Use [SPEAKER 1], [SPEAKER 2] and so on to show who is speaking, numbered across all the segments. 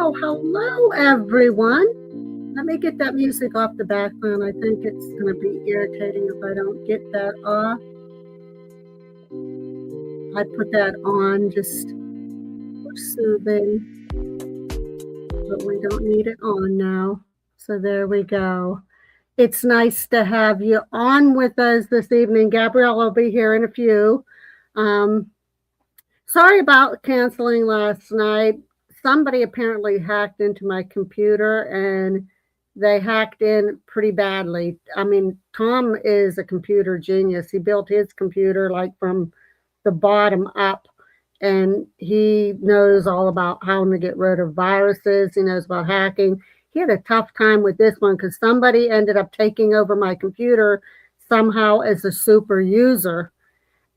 [SPEAKER 1] Hello, everyone. Let me get that music off the background. I think it's going to be irritating if I don't get that off. I put that on just for soothing, but we don't need it on now. So there we go. It's nice to have you on with us this evening. Gabrielle will be here in a few. Sorry about canceling last night. Somebody apparently hacked into my computer and they hacked in pretty badly. I mean, Tom is a computer genius. He built his computer like from the bottom up, and he knows all about how to get rid of viruses. He knows about hacking. He had a tough time with this one because somebody ended up taking over my computer somehow as a super user,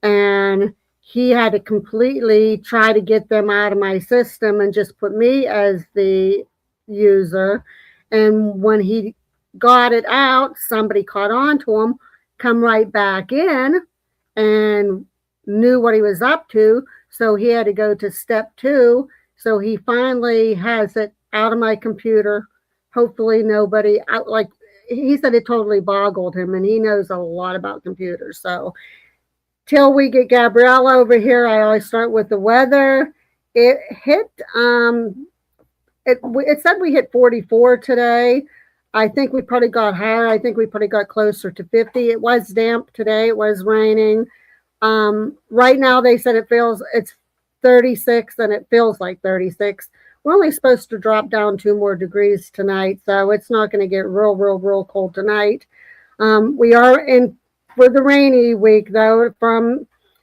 [SPEAKER 1] and he had to completely try to get them out of my system and just put me as the user. And when he got it out, somebody caught on to him, come right back in and knew what he was up to. So he had to go to step 2. So he finally has it out of my computer. Hopefully nobody out, like he said, it totally boggled him, and he knows a lot about computers. So till we get Gabrielle over here, I always start with the weather. It hit, it said we hit 44 today. I think we probably got higher. I think we probably got closer to 50. It was damp today. It was raining. Right now they said it's 36 and it feels like 36. We're only supposed to drop down 2 more degrees tonight, so it's not going to get real cold tonight. We are in for the rainy week, though. It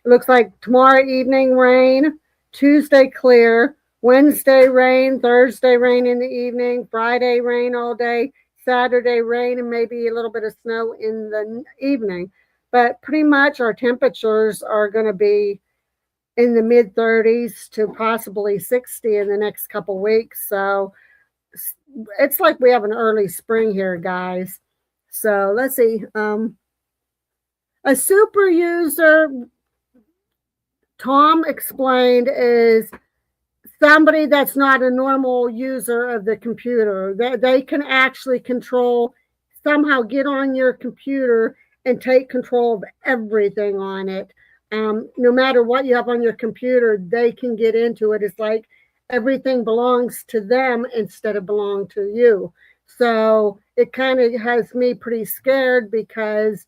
[SPEAKER 1] looks like tomorrow evening rain, Tuesday clear, Wednesday rain, Thursday rain in the evening, Friday rain all day, Saturday rain, and maybe a little bit of snow in the evening. But pretty much our temperatures are going to be in the mid 30s to possibly 60 in the next couple weeks. So it's like we have an early spring here, guys. So let's see. A super user, Tom explained, is somebody that's not a normal user of the computer. They can actually somehow get on your computer and take control of everything on it. No matter what you have on your computer, they can get into it. It's like everything belongs to them instead of belong to you. So it kind of has me pretty scared because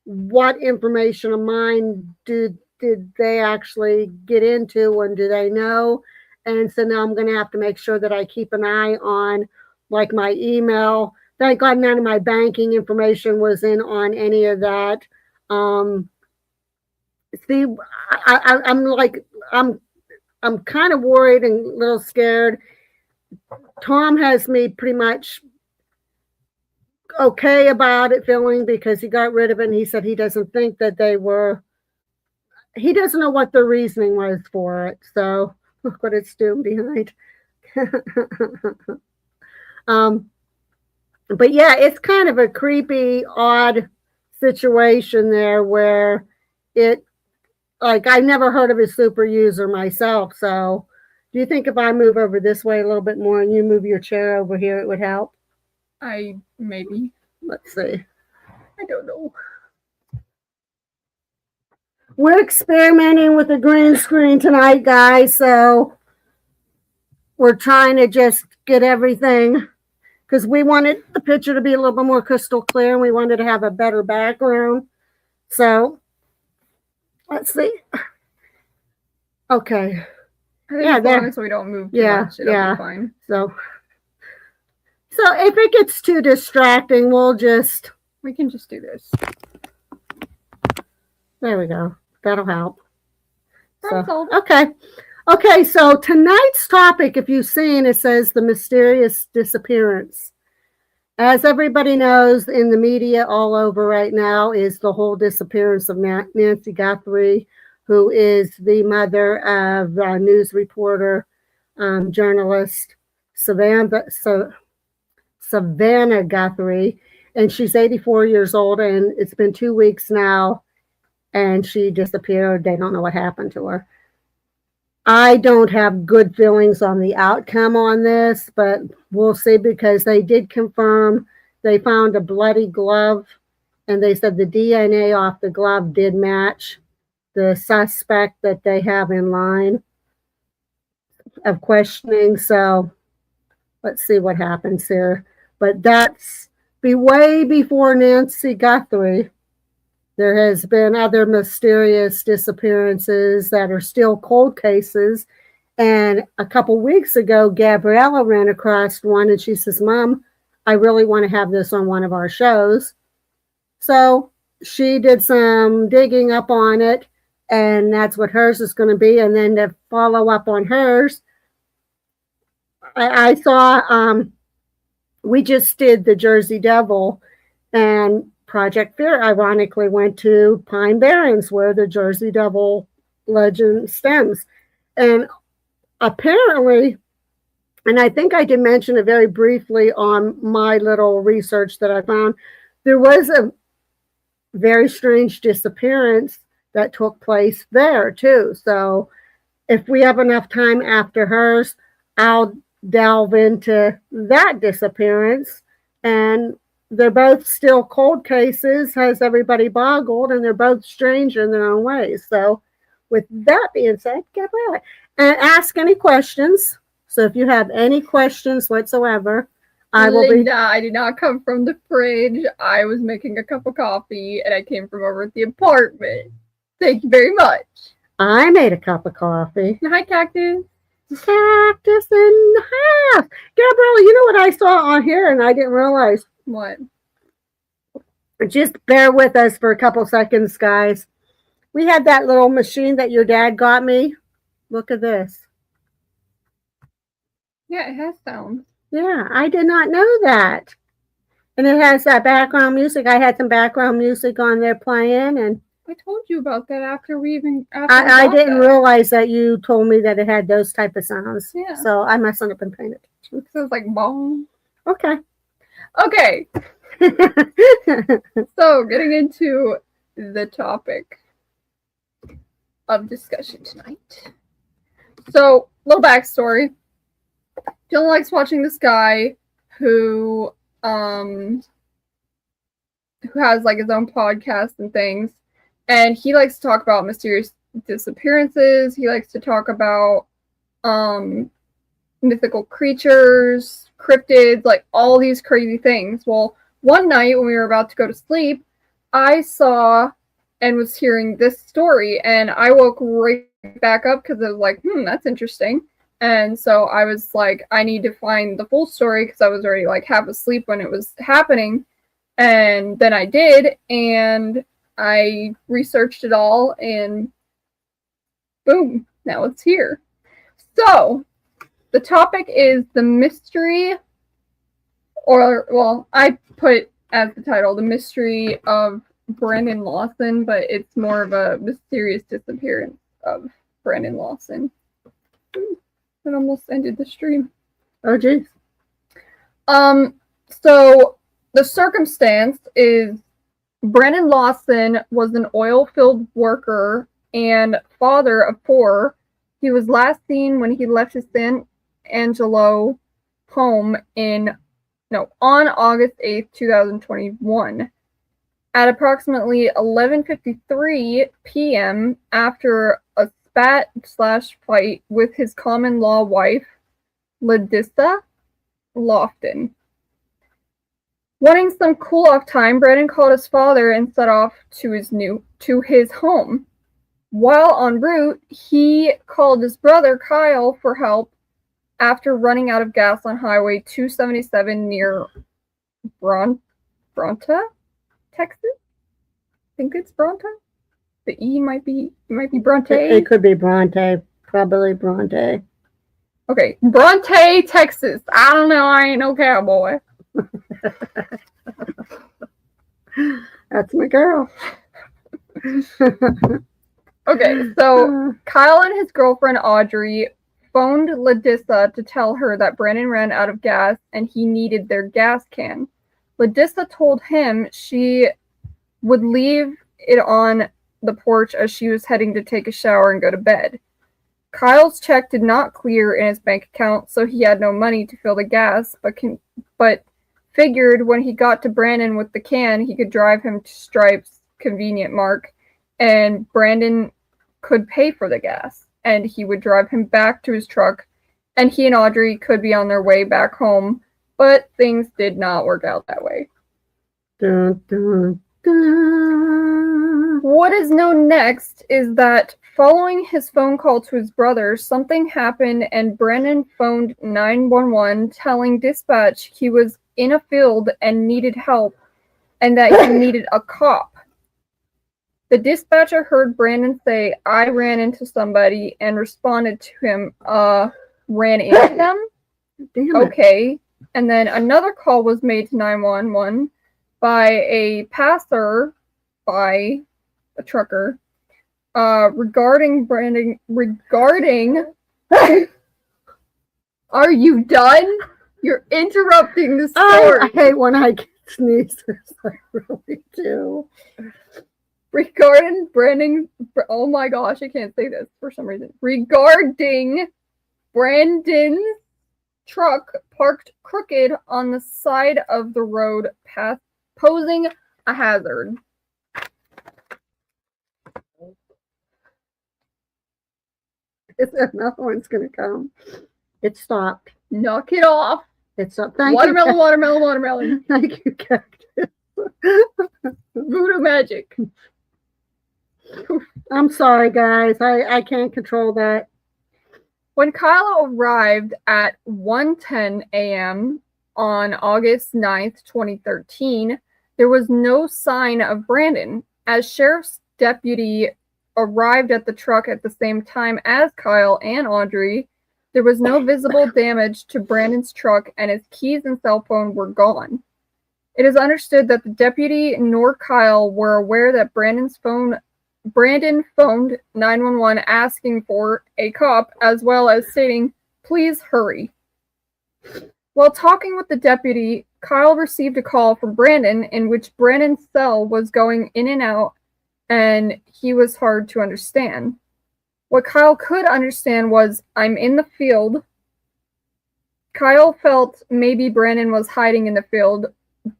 [SPEAKER 1] what information of mine did they actually get into, and do they know? And so now I'm going to have to make sure that I keep an eye on like my email. Thank God none of my banking information was in on any of that. See, I'm kind of worried and a little scared. Tom has me pretty much okay about it feeling because he got rid of it, and he said he doesn't think that he doesn't know what the reasoning was for it. So look what it's doing behind. But yeah, it's kind of a creepy, odd situation there where I never heard of a super user myself. So do you think if I move over this way a little bit more and you move your chair over here, it would help?
[SPEAKER 2] Maybe.
[SPEAKER 1] Let's see. I don't know. We're experimenting with a green screen tonight, guys. So we're trying to just get everything, because we wanted the picture to be a little bit more crystal clear, and we wanted to have a better background. So let's see. Okay.
[SPEAKER 2] As long as we don't move too much, it'll be fine.
[SPEAKER 1] So if it gets too distracting,
[SPEAKER 2] we can just do this.
[SPEAKER 1] There we go. That'll help.
[SPEAKER 2] So,
[SPEAKER 1] Okay, so tonight's topic, if you've seen, it says the mysterious disappearance. As everybody knows in the media all over right now is the whole disappearance of Nancy Guthrie, who is the mother of news reporter, journalist Savannah Guthrie. And she's 84 years old, and it's been 2 weeks now, and she disappeared. They don't know what happened to her. I don't have good feelings on the outcome on this, but we'll see, because they did confirm they found a bloody glove, and they said the DNA off the glove did match the suspect that they have in line of questioning. So let's see what happens here. But that's way before Nancy Guthrie. There has been other mysterious disappearances that are still cold cases. And a couple weeks ago, Gabriella ran across one, and she says, Mom, I really want to have this on one of our shows. So she did some digging up on it, and that's what hers is going to be. And then to follow up on hers, I saw we just did the Jersey Devil, and Project Fear ironically went to Pine Barrens, where the Jersey Devil legend stems. And apparently, and I think I did mention it very briefly on my little research that I found, there was a very strange disappearance that took place there too. So if we have enough time after hers, I'll delve into that disappearance. And they're both still cold cases, has everybody boggled, and they're both strange in their own ways. So with that being said, Gabriella, and ask any questions. So if you have any questions whatsoever, I will
[SPEAKER 2] Linda, I did not come from the fridge. I was making a cup of coffee, and I came from over at the apartment. Thank you very much.
[SPEAKER 1] I made a cup of coffee.
[SPEAKER 2] Hi, Cactus.
[SPEAKER 1] Cactus in half. Gabriella, you know what I saw on here and I didn't realize?
[SPEAKER 2] What?
[SPEAKER 1] Just bear with us for a couple seconds, guys. We had that little machine that your dad got me. Look at this.
[SPEAKER 2] Yeah, it has sound.
[SPEAKER 1] Yeah, I did not know that. And it has that background music. I had some background music on there playing, and
[SPEAKER 2] I told you about that after we even.
[SPEAKER 1] I didn't realize that you told me that it had those type of sounds.
[SPEAKER 2] Yeah.
[SPEAKER 1] So I must not have been paying attention.
[SPEAKER 2] So it's like boom.
[SPEAKER 1] Okay.
[SPEAKER 2] Okay. So getting into the topic of discussion tonight. So little backstory. Dylan likes watching this guy who has like his own podcast and things, and he likes to talk about mysterious disappearances. He likes to talk about mythical creatures, cryptids, like all these crazy things. Well, one night when we were about to go to sleep, I saw and was hearing this story, and I woke right back up because I was like, that's interesting. And so I was like, I need to find the full story because I was already like half asleep when it was happening. And then I did, and I researched it all, and boom, now it's here. So the topic is the mystery, or, well, I put as the title, The Mystery of Brandon Lawson, but it's more of a mysterious disappearance of Brandon Lawson. It almost ended the stream.
[SPEAKER 1] Oh, geez.
[SPEAKER 2] So the circumstance is Brandon Lawson was an oil-filled worker and father of 4. He was last seen when he left his San Angelo home on August 8th, 2021. At approximately 11:53 p.m. after a spat/fight with his common-law wife, Ladissa Lofton. Wanting some cool-off time, Brandon called his father and set off to his home. While en route, he called his brother Kyle for help after running out of gas on Highway 277 near Bronte, Texas. I think it's Bronte. The E might be Bronte.
[SPEAKER 1] It could be Bronte. Probably Bronte.
[SPEAKER 2] Okay, Bronte, Texas. I don't know. I ain't no cowboy.
[SPEAKER 1] That's my girl.
[SPEAKER 2] Okay, so Kyle and his girlfriend Audrey phoned Ladissa to tell her that Brandon ran out of gas and he needed their gas can. Ladissa told him she would leave it on the porch as she was heading to take a shower and go to bed. Kyle's check did not clear in his bank account, so he had no money to fill the gas, but figured when he got to Brandon with the can, he could drive him to Stripe's convenient mark, and Brandon could pay for the gas, and he would drive him back to his truck, and he and Audrey could be on their way back home, but things did not work out that way.
[SPEAKER 1] Dun, dun, dun.
[SPEAKER 2] What is known next is that following his phone call to his brother, something happened and Brandon phoned 911 telling dispatch he was in a field and needed help and that he needed a cop. The dispatcher heard Brandon say, "I ran into somebody," and responded to him, ran into them?
[SPEAKER 1] Damn it.
[SPEAKER 2] Okay. And then another call was made to 911 by a passer, by a trucker, regarding Brandon, are you done? You're interrupting the story.
[SPEAKER 1] I hate when I get sneezes. I really do.
[SPEAKER 2] Regarding Brandon, oh my gosh, I can't say this for some reason. Regarding Brandon's truck parked crooked on the side of the road, posing a hazard.
[SPEAKER 1] Another one's gonna come. It stopped.
[SPEAKER 2] Knock it off.
[SPEAKER 1] It stopped. Thank
[SPEAKER 2] Watermelon,
[SPEAKER 1] you.
[SPEAKER 2] watermelon.
[SPEAKER 1] Thank you, Cactus.
[SPEAKER 2] Voodoo magic.
[SPEAKER 1] I'm sorry, guys. I can't control that.
[SPEAKER 2] When Kyle arrived at 1:10 a.m. on August 9th, 2013, there was no sign of Brandon. As sheriff's deputy arrived at the truck at the same time as Kyle and Audrey, there was no visible damage to Brandon's truck and his keys and cell phone were gone. It is understood that the deputy nor Kyle were aware that Brandon phoned 911 asking for a cop, as well as stating, "Please hurry." While talking with the deputy, Kyle received a call from Brandon in which Brandon's cell was going in and out, and he was hard to understand. What Kyle could understand was, "I'm in the field." Kyle felt maybe Brandon was hiding in the field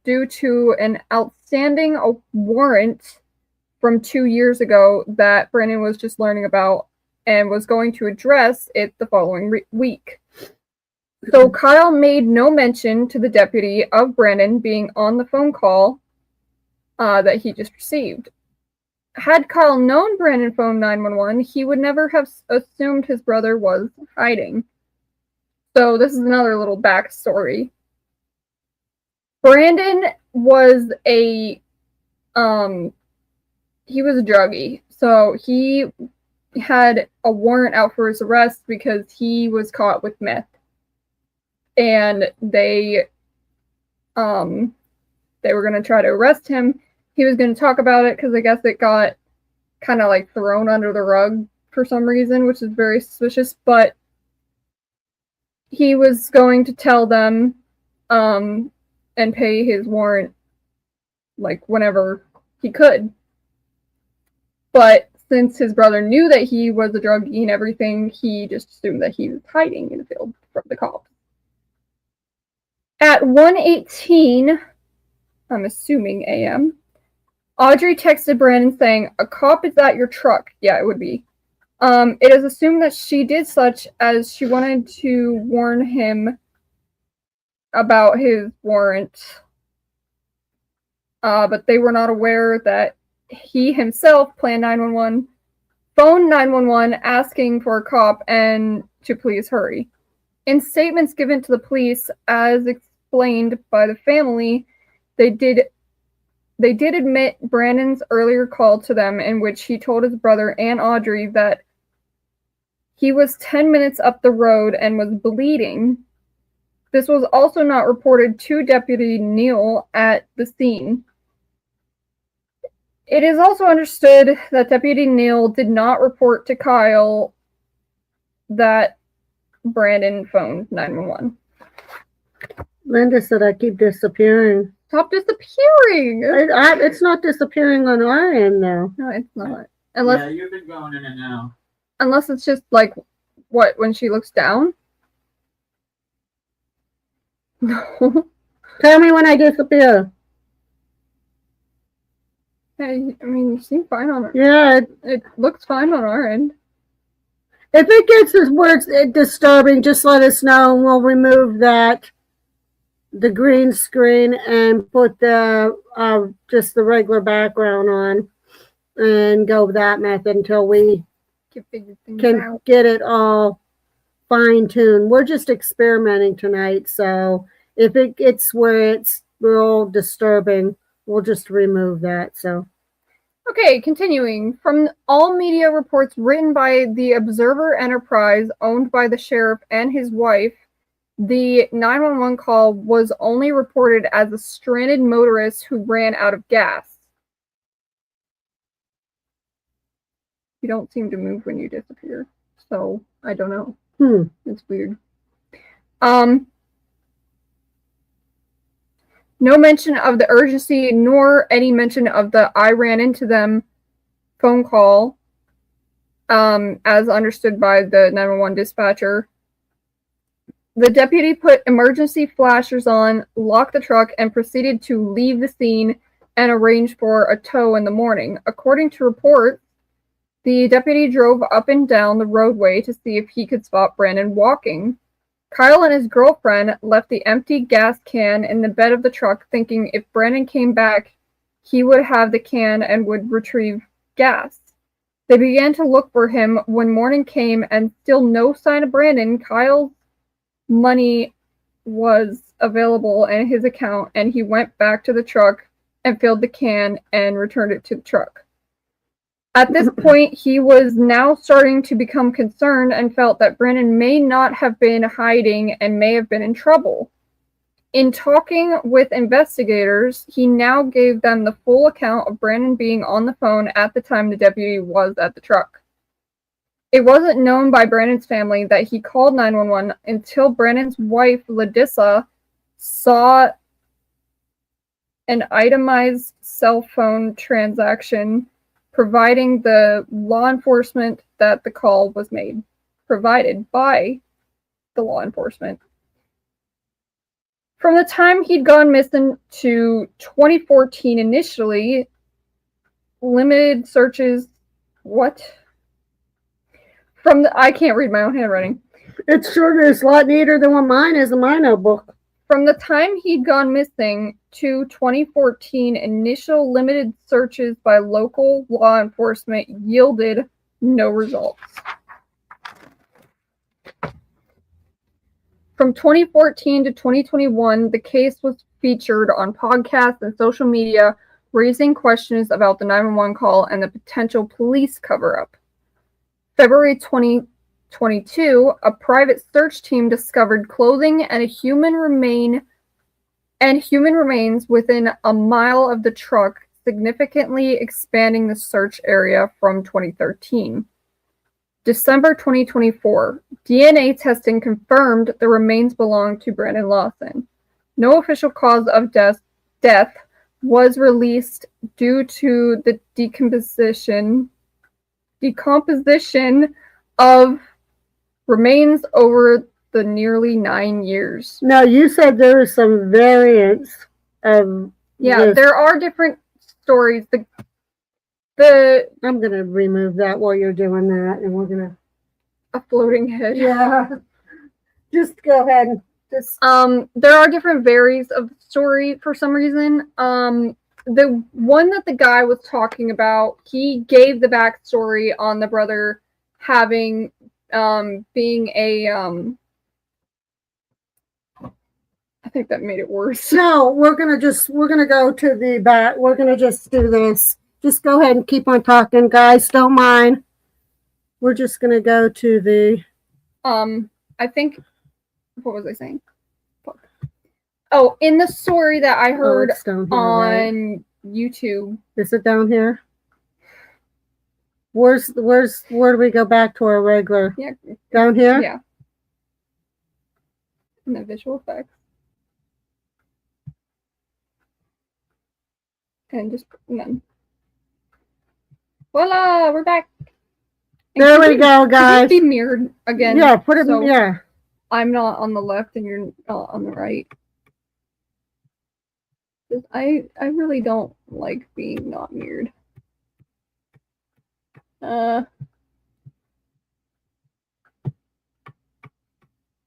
[SPEAKER 2] due to an outstanding warrant from 2 years ago that Brandon was just learning about and was going to address it the following week. So Kyle made no mention to the deputy of Brandon being on the phone call that he just received. Had Kyle known Brandon phoned 911, he would never have assumed his brother was hiding. So this is another little backstory. Brandon was a druggie. So he had a warrant out for his arrest because he was caught with meth. And they were going to try to arrest him. He was going to talk about it because I guess it got kind of like thrown under the rug for some reason, which is very suspicious. But he was going to tell them and pay his warrant like whenever he could. But since his brother knew that he was a druggie and everything, he just assumed that he was hiding in the field from the cops. At 1:18, I'm assuming a.m., Audrey texted Brandon saying, "A cop is at your truck." Yeah, it would be. It is assumed that she did such as she wanted to warn him about his warrant. But they were not aware that he himself phoned 911 asking for a cop and to please hurry. In statements given to the police, as explained by the family, they did admit Brandon's earlier call to them in which he told his brother and Audrey that he was 10 minutes up the road and was bleeding. This was also not reported to Deputy Neal at the scene. It is also understood that Deputy Neal did not report to Kyle that Brandon phoned 911.
[SPEAKER 1] Linda said I keep disappearing.
[SPEAKER 2] Stop disappearing!
[SPEAKER 1] It's not disappearing on our end, though.
[SPEAKER 2] No, it's not. Unless,
[SPEAKER 3] yeah, you've been going in and out.
[SPEAKER 2] unless it's just like What, when she looks down? No.
[SPEAKER 1] Tell me when I disappear.
[SPEAKER 2] Hey, I mean, you seem fine on it.
[SPEAKER 1] Yeah,
[SPEAKER 2] It looks fine on our end.
[SPEAKER 1] if it gets as worse disturbing, just let us know and we'll remove the green screen and put the just the regular background on and go with that method until we can get it all fine-tuned. We're just experimenting tonight, so if it gets where it's real disturbing, we'll just remove that. So
[SPEAKER 2] Okay, continuing. From all media reports written by the Observer Enterprise, owned by the sheriff and his wife, the 911 call was only reported as a stranded motorist who ran out of gas. You don't seem to move when you disappear, so I don't know. It's weird. No mention of the urgency nor any mention of the "I ran into them" phone call, as understood by the 911 dispatcher. The deputy put emergency flashers on, locked the truck, and proceeded to leave the scene and arrange for a tow in the morning. According to reports, the deputy drove up and down the roadway to see if he could spot Brandon walking. Kyle and his girlfriend left the empty gas can in the bed of the truck, thinking if Brandon came back, he would have the can and would retrieve gas. They began to look for him when morning came and still no sign of Brandon. Kyle's money was available in his account, and he went back to the truck and filled the can and returned it to the truck. At this point, he was now starting to become concerned and felt that Brandon may not have been hiding and may have been in trouble. In talking with investigators, he now gave them the full account of Brandon being on the phone at the time the deputy was at the truck. It wasn't known by Brandon's family that he called 911 until Brandon's wife, Ladissa, saw an itemized cell phone transaction providing the law enforcement that the call was made, provided by the law enforcement. From the time he'd gone missing to 2014 initially, limited searches, I can't read my own handwriting.
[SPEAKER 1] it's sure is a lot neater than what mine is in my notebook.
[SPEAKER 2] From the time he'd gone missing to 2014, initial limited searches by local law enforcement yielded no results. From 2014 to 2021, the case was featured on podcasts and social media, raising questions about the 911 call and the potential police cover-up. February 2022, a private search team discovered clothing and human remains within a mile of the truck, significantly expanding the search area from 2013. December 2024, DNA testing confirmed the remains belonged to Brandon Lawson. No official cause of death was released due to the decomposition of remains over the nearly 9 years.
[SPEAKER 1] Now, you said there was some variants of
[SPEAKER 2] there are different stories.
[SPEAKER 1] I'm going to remove that while you're doing that, and we're going to...
[SPEAKER 2] A floating head.
[SPEAKER 1] Yeah. Just go ahead and just...
[SPEAKER 2] There are different varies of the story for some reason. The one that the guy was talking about, he gave the backstory on the brother having, being a, I think that made it worse.
[SPEAKER 1] No, we're going to go to the back. We're going to just do this. Just go ahead and keep on talking, guys. Don't mind. We're just going to go to the...
[SPEAKER 2] I think, what was I saying? Oh, in the story that I heard on YouTube.
[SPEAKER 1] Is it down here? Where do we go back to our regular?
[SPEAKER 2] Yeah.
[SPEAKER 1] Down here?
[SPEAKER 2] Yeah. In the visual effects. And just none. Voila, we're back.
[SPEAKER 1] There we go, guys.
[SPEAKER 2] Be mirrored again.
[SPEAKER 1] Yeah, put it. Yeah.
[SPEAKER 2] I'm not on the left and you're not on the right. I really don't like being not mirrored.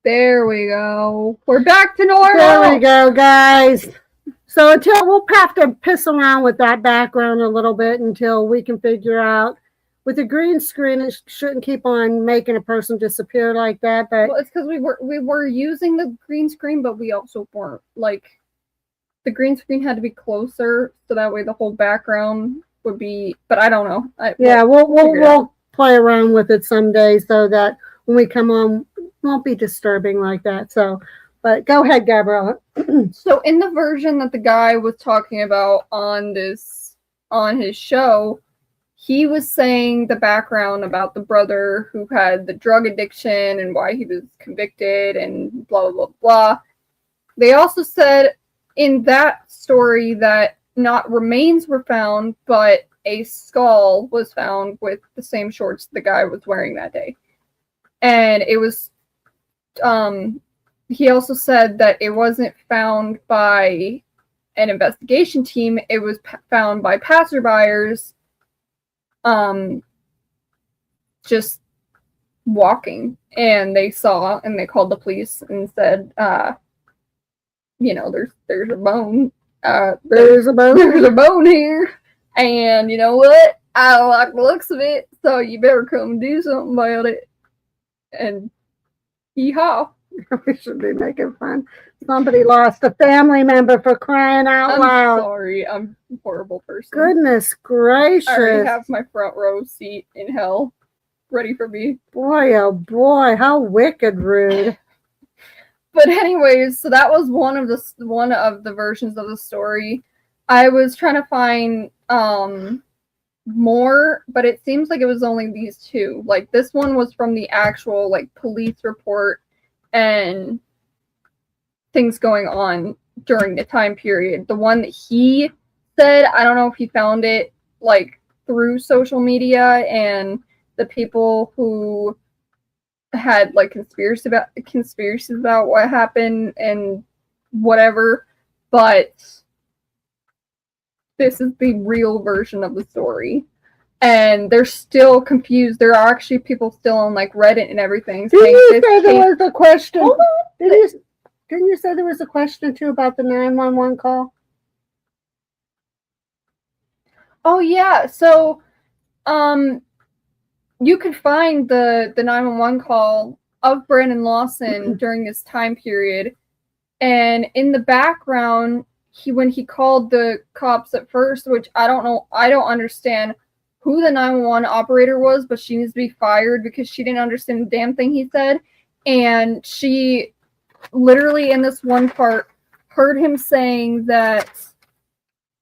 [SPEAKER 2] There we go. We're back to normal.
[SPEAKER 1] There we go, guys. So we'll have to piss around with that background a little bit until we can figure out. With the green screen, it shouldn't keep on making a person disappear like that. But
[SPEAKER 2] well, it's because we were using the green screen, but we also weren't like the green screen had to be closer, so that way the whole background would be. But I don't know.
[SPEAKER 1] We'll play around with it someday so that when we come on, it won't be disturbing like that. So, but go ahead, Gabriella.
[SPEAKER 2] So in the version that the guy was talking about on his show, he was saying the background about the brother who had the drug addiction and why he was convicted and blah, blah, blah, blah. They also said in that story that not remains were found, but a skull was found with the same shorts the guy was wearing that day. And it was, he also said that it wasn't found by an investigation team. It was found by passerbyers just walking, and they saw and they called the police and said, there's a bone. There's a bone here, and you know what? I don't like the looks of it, so you better come and do something about it. And yeehaw.
[SPEAKER 1] We should be making fun. Somebody lost a family member, for crying out loud.
[SPEAKER 2] I'm sorry. I'm a horrible person.
[SPEAKER 1] Goodness gracious.
[SPEAKER 2] I already have my front row seat in hell ready for me.
[SPEAKER 1] Boy, oh boy, how wicked rude.
[SPEAKER 2] But anyways, so that was one of the versions of the story. I was trying to find more, but it seems like it was only these two. Like this one was from the actual like police report and things going on during the time period. The one that he said, I don't know if he found it like through social media and the people who had like conspiracies about what happened and whatever, but this is the real version of the story. And they're still confused. There are actually people still on like Reddit and everything saying
[SPEAKER 1] Didn't you say there was a question? Didn't you say there was a question too about the 911 call?
[SPEAKER 2] Oh yeah. So you could find the 911 call of Brandon Lawson during this time period. And in the background, when he called the cops at first, which I don't understand who the 911 operator was, but she needs to be fired because she didn't understand the damn thing he said. And she literally in this one part heard him saying that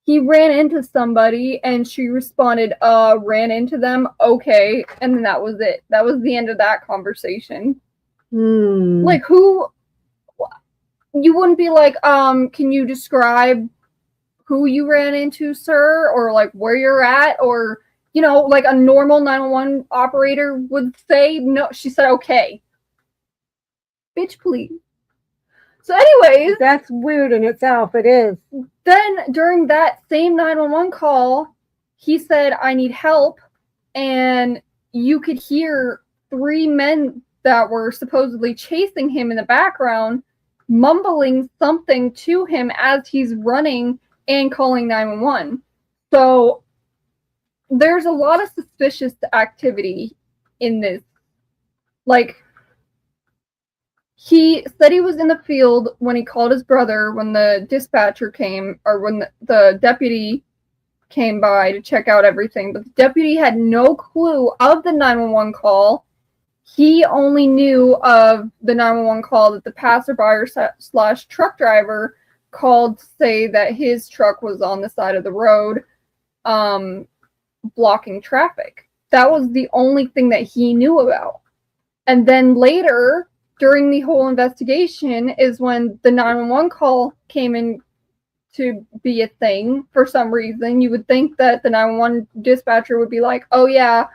[SPEAKER 2] he ran into somebody, and she responded, ran into them, okay. And then that was it. That was the end of that conversation. Like, who, you wouldn't be like, can you describe who you ran into, sir? Or like where you're at? Or, you know, like a normal 911 operator would say. No, she said, okay. Bitch, please. So anyways.
[SPEAKER 1] That's weird in itself, it is.
[SPEAKER 2] Then during that same 911 call, he said, I need help. And you could hear 3 men that were supposedly chasing him in the background, mumbling something to him as he's running and calling 911. So there's a lot of suspicious activity in this. Like, he said he was in the field when he called his brother, when the dispatcher came, or when the deputy came by to check out everything. But the deputy had no clue of the 911 call. He only knew of the 911 call that the passerby / truck driver called to say that his truck was on the side of the road, blocking traffic. That was the only thing that he knew about. And then later, during the whole investigation, is when the 911 call came in to be a thing for some reason. You would think that the 911 dispatcher would be like, oh yeah,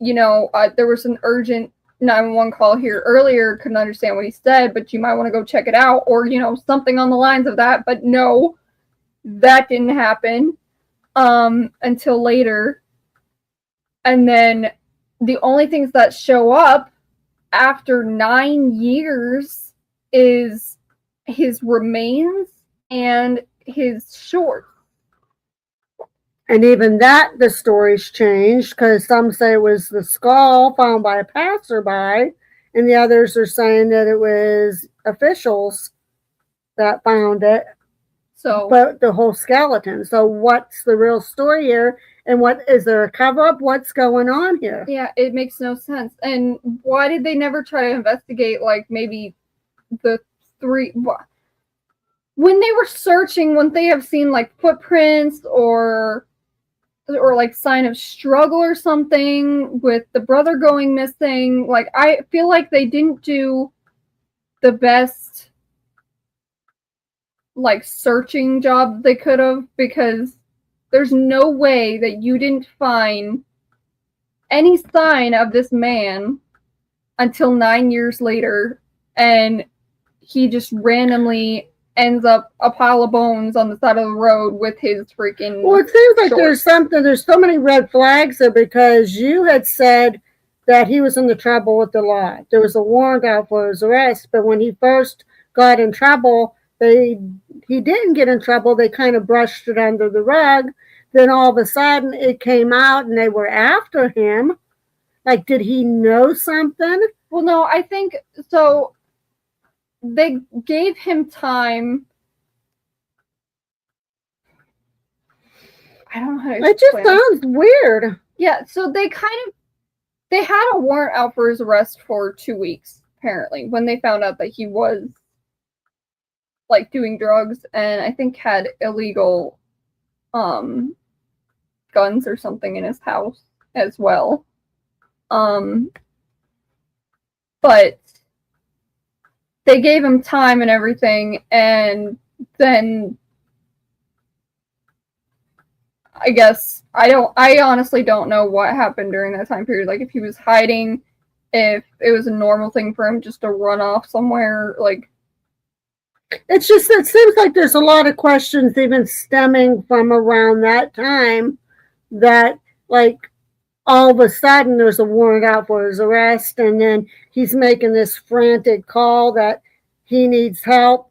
[SPEAKER 2] there was an urgent 911 call here earlier, couldn't understand what he said, but you might want to go check it out, or, something on the lines of that. But no, that didn't happen until later. And then the only things that show up after 9 years is his remains and his shorts.
[SPEAKER 1] And even that, the story's changed, because some say it was the skull found by a passerby, and the others are saying that it was officials that found it. But the whole skeleton. So what's the real story here? And what is there a cover-up? What's going on here?
[SPEAKER 2] Yeah, it makes no sense. And why did they never try to investigate, like, maybe the three... When they were searching, wouldn't they have seen, like, footprints or like sign of struggle or something with the brother going missing? Like, I feel like they didn't do the best, like, searching job they could have, because there's no way that you didn't find any sign of this man until 9 years later, and he just randomly ends up a pile of bones on the side of the road with his freaking...
[SPEAKER 1] Well, it seems like there's so many red flags there, because you had said that he was in the trouble with the law. There was a warrant out for his arrest, but when he first got in trouble, he didn't get in trouble. They kind of brushed it under the rug. Then all of a sudden it came out and they were after him. Like, did he know something?
[SPEAKER 2] Well, no, I think so. They gave him time. I don't know how to explain.
[SPEAKER 1] It just sounds weird.
[SPEAKER 2] Yeah, so they had a warrant out for his arrest for 2 weeks, apparently, when they found out that he was, like, doing drugs and I think had illegal guns or something in his house as well. But they gave him time and everything, and then I guess I honestly don't know what happened during that time period. Like, if he was hiding, if it was a normal thing for him just to run off somewhere, like...
[SPEAKER 1] It seems like there's a lot of questions even stemming from around that time, that, like, all of a sudden there's a warrant out for his arrest, and then he's making this frantic call that he needs help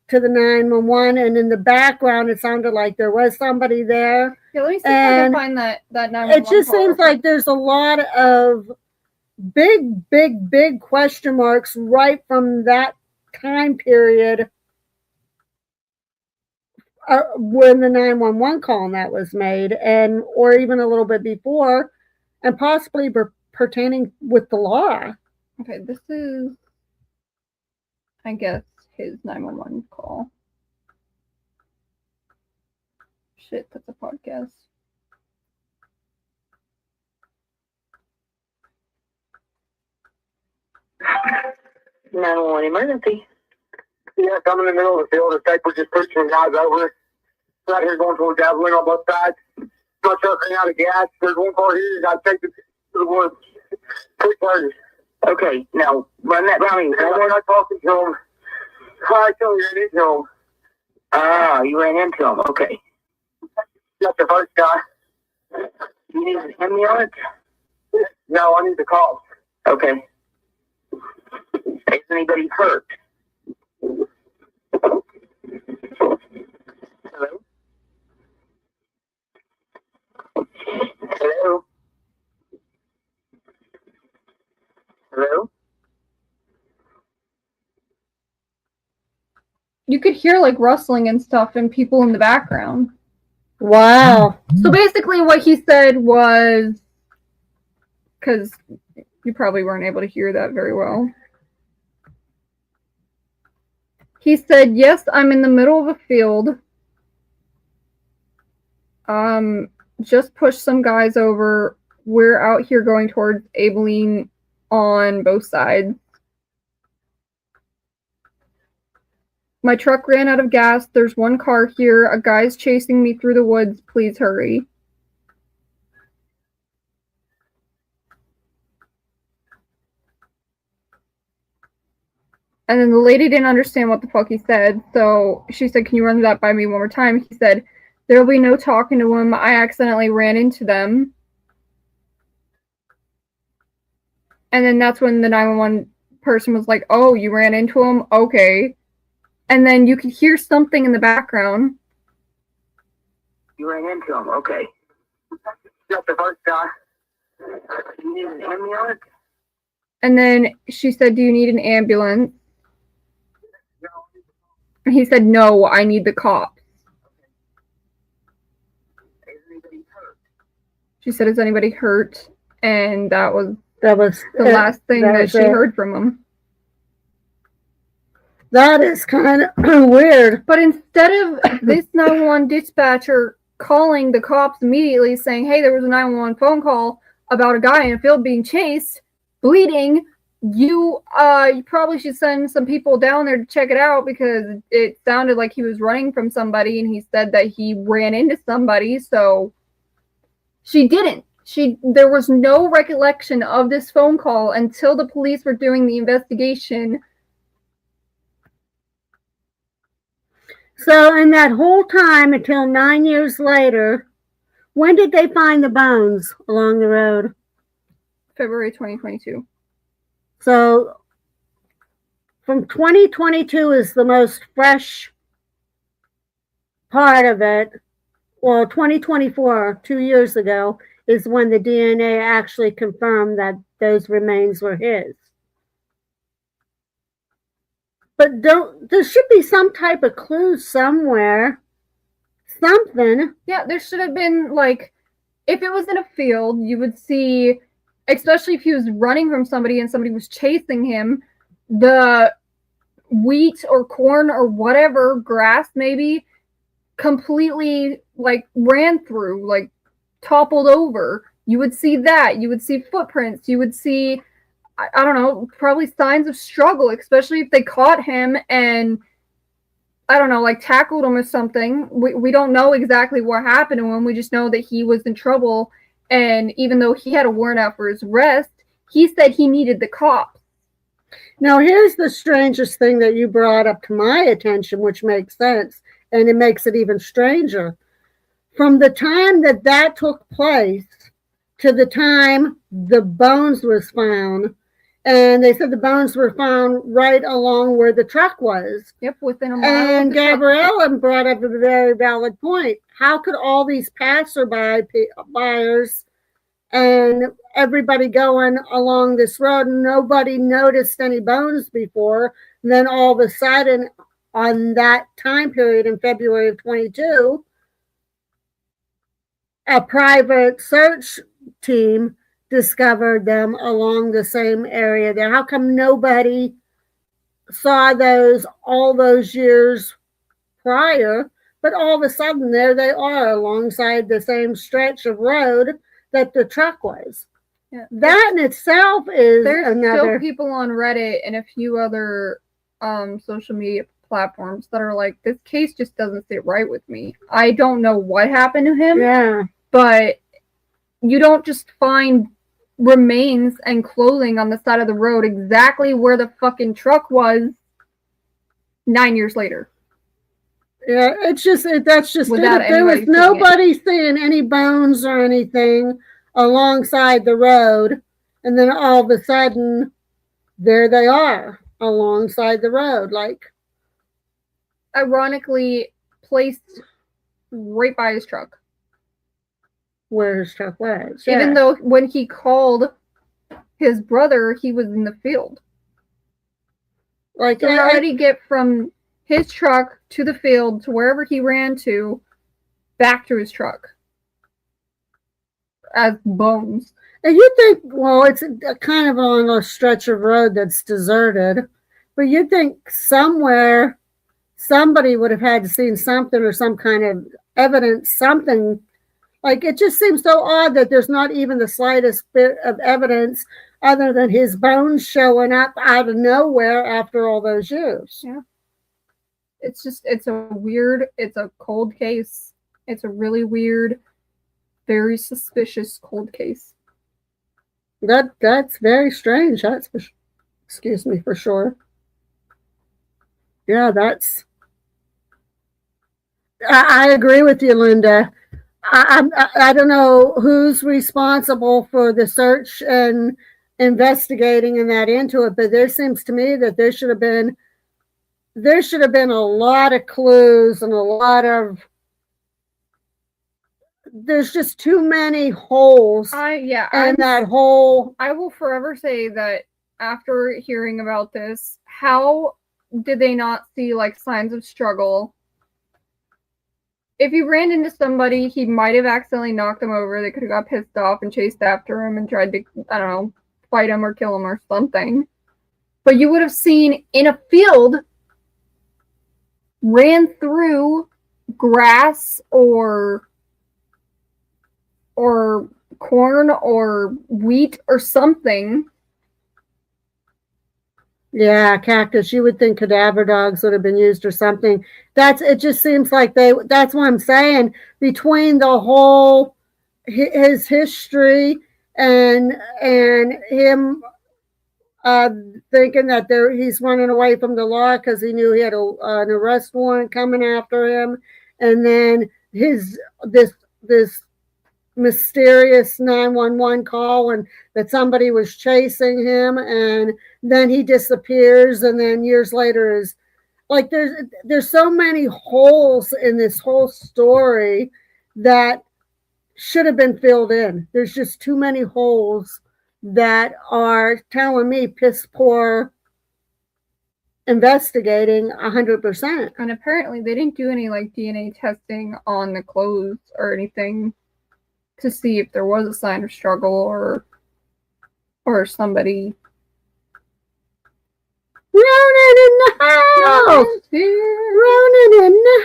[SPEAKER 1] to the 911, and in the background it sounded like there was somebody there.
[SPEAKER 2] Yeah, let me see if I can find that 911
[SPEAKER 1] It just seems like there's a lot of big question marks right from that time period when the 911 call that was made, and or even a little bit before, and possibly pertaining with the law.
[SPEAKER 2] Okay, this is, I guess, his 911 call. Shit, that's a podcast.
[SPEAKER 3] "911 emergency." "Yes, I'm in the middle of the field. The tape was just pushing guys over. Right here going towards Javelin on both sides. Not sure if they're out of gas. There's one car here. I'll take it to the woods. Quick hurry." "Okay, now run that by me." "I'm not talking to him. I told you I didn't know him." "Ah, you ran into him. Okay." "That's the first guy." "You need an ambulance?" "No, I need the call." "Okay. Is anybody hurt?" "Hello? Hello? Hello?"
[SPEAKER 2] You could hear, like, rustling and stuff and people in the background.
[SPEAKER 1] Wow.
[SPEAKER 2] So basically what he said was, because you probably weren't able to hear that very well. He said, "Yes, I'm in the middle of a field. Just pushed some guys over. We're out here going towards Abilene on both sides. My truck ran out of gas. There's one car here. A guy's chasing me through the woods. Please hurry." And then the lady didn't understand what the fuck he said, so she said, "Can you run that by me one more time?" He said, "There'll be no talking to him. I accidentally ran into them." And then that's when the 911 person was like, "Oh, you ran into him? Okay." And then you could hear something in the background.
[SPEAKER 3] You ran into him, okay. Not the first guy. You need an ambulance?
[SPEAKER 2] And then she said, "Do you need an ambulance?" And he said, "No, I need the cops."
[SPEAKER 3] Is anybody hurt?
[SPEAKER 2] She said, "Is anybody hurt?" And that was
[SPEAKER 1] That was
[SPEAKER 2] the last thing that she heard from him.
[SPEAKER 1] That is kind of weird.
[SPEAKER 2] But instead of this 911 dispatcher calling the cops immediately saying, "Hey, there was a 911 phone call about a guy in a field being chased, bleeding, you probably should send some people down there to check it out because it sounded like he was running from somebody and he said that he ran into somebody." So she didn't. There was no recollection of this phone call until the police were doing the investigation.
[SPEAKER 1] So in that whole time until 9 years later, when did they find the bones along the road?
[SPEAKER 2] February 2022.
[SPEAKER 1] So from 2022 is the most fresh part of it. Well, 2024, 2 years ago, is when the DNA actually confirmed that those remains were his. But there should be some type of clue somewhere. Something.
[SPEAKER 2] Yeah, there should have been, like, if it was in a field, you would see, especially if he was running from somebody and somebody was chasing him, the wheat or corn or whatever, grass maybe, completely, like, ran through, like, toppled over. You would see that. You would see footprints. You would see, I don't know, probably signs of struggle, especially if they caught him and, I don't know, like tackled him or something. We don't know exactly what happened to him. We just know that he was in trouble. And even though he had a warrant out for his arrest, he said he needed the cops.
[SPEAKER 1] Now, here's the strangest thing that you brought up to my attention, which makes sense, and it makes it even stranger. From the time that took place to the time the bones was found, and they said the bones were found right along where the truck was.
[SPEAKER 2] Yep, within a mile.
[SPEAKER 1] And Gabriella brought up a very valid point. How could all these buyers and everybody going along this road, nobody noticed any bones before, and then all of a sudden on that time period in February of 22, a private search team discovered them along the same area there? How come nobody saw those all those years prior, but all of a sudden there they are alongside the same stretch of road that the truck was? Yeah. That in itself is
[SPEAKER 2] there's still people on Reddit and a few other social media platforms that are like, this case just doesn't sit right with me. I don't know what happened to him.
[SPEAKER 1] Yeah.
[SPEAKER 2] But you don't just find remains and clothing on the side of the road exactly where the fucking truck was 9 years later.
[SPEAKER 1] Yeah, that's just it. There was nobody seeing any bones or anything alongside the road, and then all of a sudden, there they are alongside the road, like
[SPEAKER 2] ironically placed right by his truck.
[SPEAKER 1] Where his truck was.
[SPEAKER 2] Yeah. Even though when he called his brother, he was in the field. Like, so how did he get from his truck to the field to wherever he ran to, back to his truck as bones?
[SPEAKER 1] And you think, well, it's kind of on a stretch of road that's deserted, but you'd think somewhere somebody would have had to seen something or some kind of evidence, something. Like, it just seems so odd that there's not even the slightest bit of evidence other than his bones showing up out of nowhere after all those years.
[SPEAKER 2] Yeah. It's a cold case. It's a really weird, very suspicious cold case.
[SPEAKER 1] That's very strange. Excuse me, for sure. Yeah, I agree with you, Linda. I don't know who's responsible for the search and investigating and that into it, but there seems to me that there should have been a lot of clues and a lot of there's just too many holes in that whole.
[SPEAKER 2] I will forever say that after hearing about this, how did they not see like signs of struggle? If you ran into somebody, he might have accidentally knocked them over. They could have got pissed off and chased after him and tried to, I don't know, fight him or kill him or something. But you would have seen in a field, ran through grass or corn or wheat or something.
[SPEAKER 1] Yeah, cactus. You would think cadaver dogs would have been used or something. It just seems like that's what I'm saying. Between the whole his history and him thinking that he's running away from the law because he knew he had an arrest warrant coming after him, and then this mysterious 911 call and that somebody was chasing him, and then he disappears, and then years later is like there's so many holes in this whole story that should have been filled in. There's just too many holes that are telling me piss poor investigating 100%.
[SPEAKER 2] And apparently they didn't do any like DNA testing on the clothes or anything to see if there was a sign of struggle or somebody
[SPEAKER 1] Ronan in the house. Ronan in the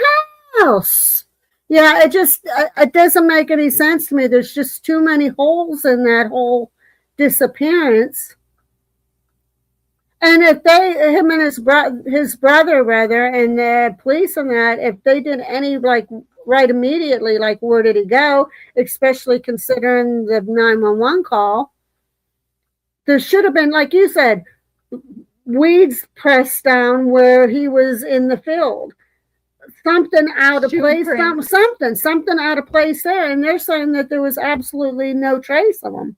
[SPEAKER 1] house. Yeah, it doesn't make any sense to me. There's just too many holes in that whole disappearance. And if him and his brother rather, and the police and that, if they did any like right immediately, like where did he go, especially considering the 911 call, there should have been, like you said, weeds pressed down where he was in the field. Something out of place, something out of place there, and they're saying that there was absolutely no trace of him.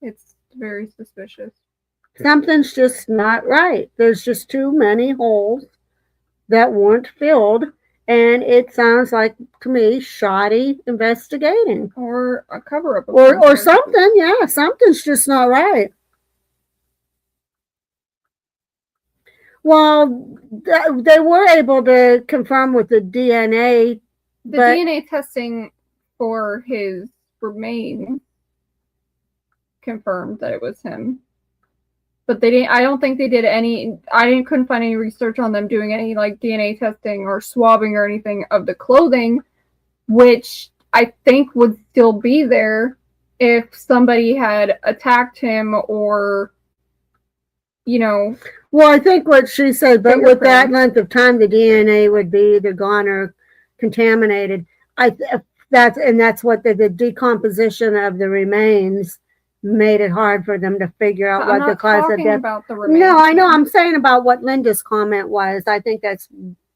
[SPEAKER 2] It's very suspicious.
[SPEAKER 1] Something's just not right. There's just too many holes that weren't filled, and it sounds like to me shoddy investigating
[SPEAKER 2] or a cover-up
[SPEAKER 1] or something. Yeah, something's just not right. Well, they were able to confirm with the DNA.
[SPEAKER 2] The DNA testing for his remains confirmed that it was him. But they didn't. I don't think they did any. Couldn't find any research on them doing any like DNA testing or swabbing or anything of the clothing, which I think would still be there if somebody had attacked him or, you know.
[SPEAKER 1] Well, I think what she said, but with that length of time, the DNA would be either gone or contaminated. That's what the decomposition of the remains made it hard for them to figure out what the cause of death.
[SPEAKER 2] About the remains.
[SPEAKER 1] No, I know. I'm saying about what Linda's comment was. I think that's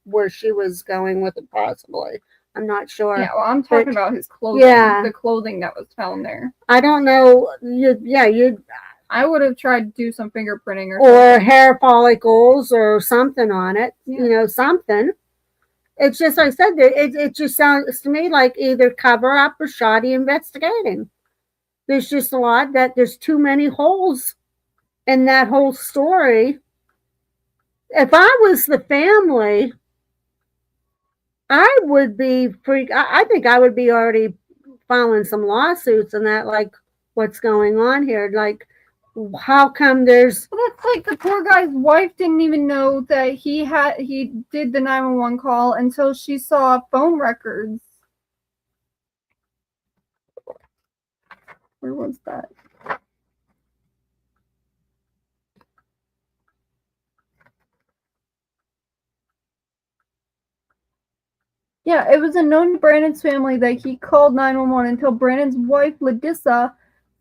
[SPEAKER 1] where she was going with it, possibly. I'm not sure.
[SPEAKER 2] Yeah, well, I'm talking about his clothing.
[SPEAKER 1] Yeah,
[SPEAKER 2] the clothing that was found there.
[SPEAKER 1] I don't know.
[SPEAKER 2] I would have tried to do some fingerprinting
[SPEAKER 1] or hair follicles or something on it. Yeah. Something. It's just, like I said, it just sounds to me like either cover up or shoddy investigating. There's just a lot that there's too many holes in that whole story. If I was the family, I would be I think I would be already filing some lawsuits and that, like, what's going on here? Like, how come there's...
[SPEAKER 2] Well, that's like the poor guy's wife didn't even know that he did the 911 call until she saw phone records. Where was that? Yeah, it was unknown to Brandon's family that he called 911 until Brandon's wife, Ladissa,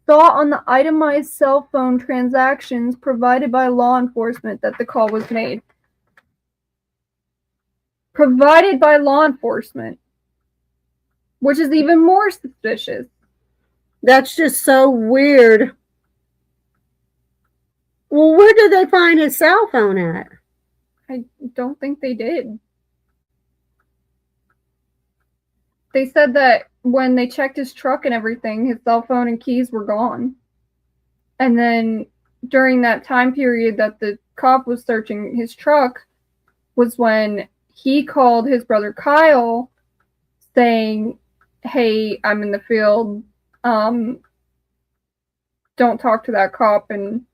[SPEAKER 2] saw on the itemized cell phone transactions provided by law enforcement that the call was made. Provided by law enforcement, which is even more suspicious.
[SPEAKER 1] That's just so weird. Well, where did they find his cell phone at?
[SPEAKER 2] I don't think they did. They said that when they checked his truck and everything, his cell phone and keys were gone. And then during that time period that the cop was searching his truck was when he called his brother Kyle saying, "Hey, I'm in the field. Don't talk to that cop," and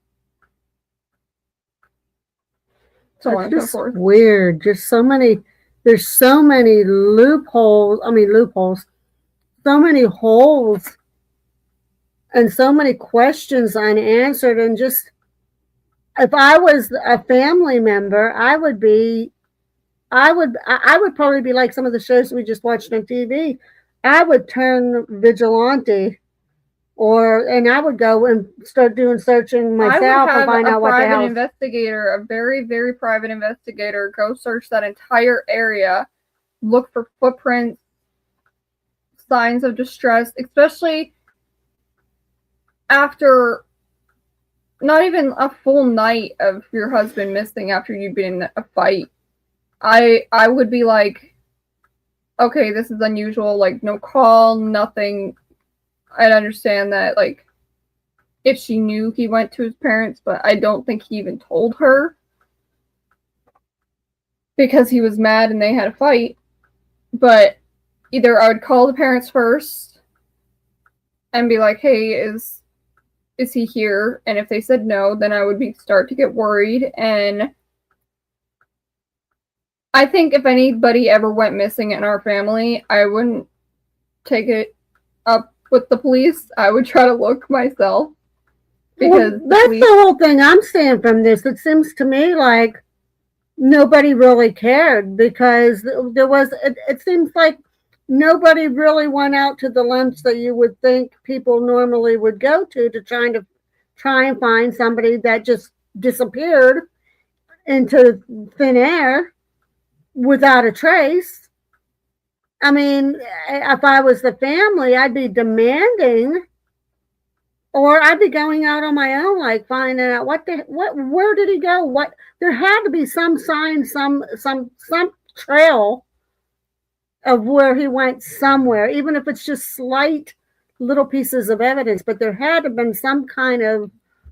[SPEAKER 2] so on and so forth.
[SPEAKER 1] Weird. Just so many. There's so many loopholes. So many holes, and so many questions unanswered. And just, if I was a family member, I would probably be like some of the shows we just watched on TV. I would turn vigilante, and I would go and start doing searching myself and find out what the hell.
[SPEAKER 2] I would have a private investigator, a very, very private investigator, go search that entire area, look for footprints, signs of distress, especially after not even a full night of your husband missing after you've been in a fight. I would be like, okay, this is unusual, like no call, nothing. I'd understand that, like, if she knew he went to his parents, but I don't think he even told her because he was mad and they had a fight. But either I would call the parents first and be like, hey, is he here? And if they said no, then I would start to get worried. And I think if anybody ever went missing in our family, I wouldn't take it up with the police. I would try to look myself. Because
[SPEAKER 1] that's the whole thing I'm saying from this. It seems to me like nobody really cared, because it seems like nobody really went out to the lengths that you would think people normally would go to try and find somebody that just disappeared into thin air without a trace. I mean, if I was the family, I'd be demanding, or I'd be going out on my own, like finding out where did he go? There had to be some sign, some trail of where he went somewhere, even if it's just slight little pieces of evidence, but there had to have been some kind of.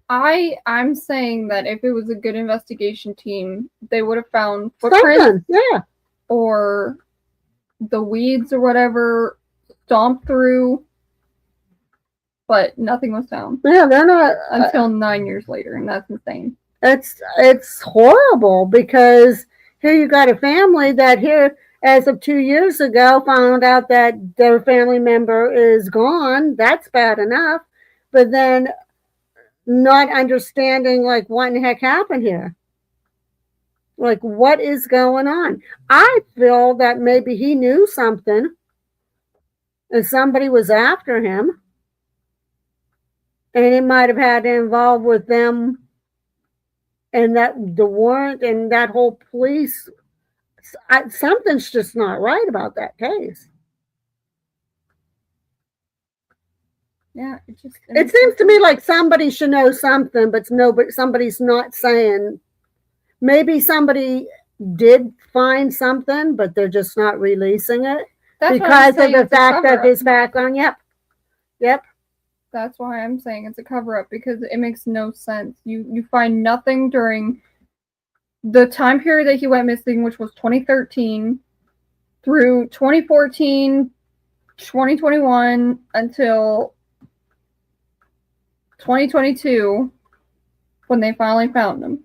[SPEAKER 2] I'm saying that if it was a good investigation team, they would have found footprints, or the weeds or whatever stomped through, but nothing was found.
[SPEAKER 1] Yeah, they're not
[SPEAKER 2] until 9 years later, and that's insane.
[SPEAKER 1] It's horrible, because here you got a family that here, as of 2 years ago, found out that their family member is gone. That's bad enough, but then not understanding like what in the heck happened here. Like, what is going on? I feel that maybe he knew something and somebody was after him, and it might have had to involve with them and that the warrant and that whole police. Something's just not right about that case.
[SPEAKER 2] Yeah,
[SPEAKER 1] it seems to me like somebody should know something, but somebody's not saying. Maybe somebody did find something, but they're just not releasing it because of the fact that his background. Yep.
[SPEAKER 2] That's why I'm saying it's a cover-up, because it makes no sense. You find nothing during the time period that he went missing, which was 2013 through 2014, 2021 until 2022 when they finally found him.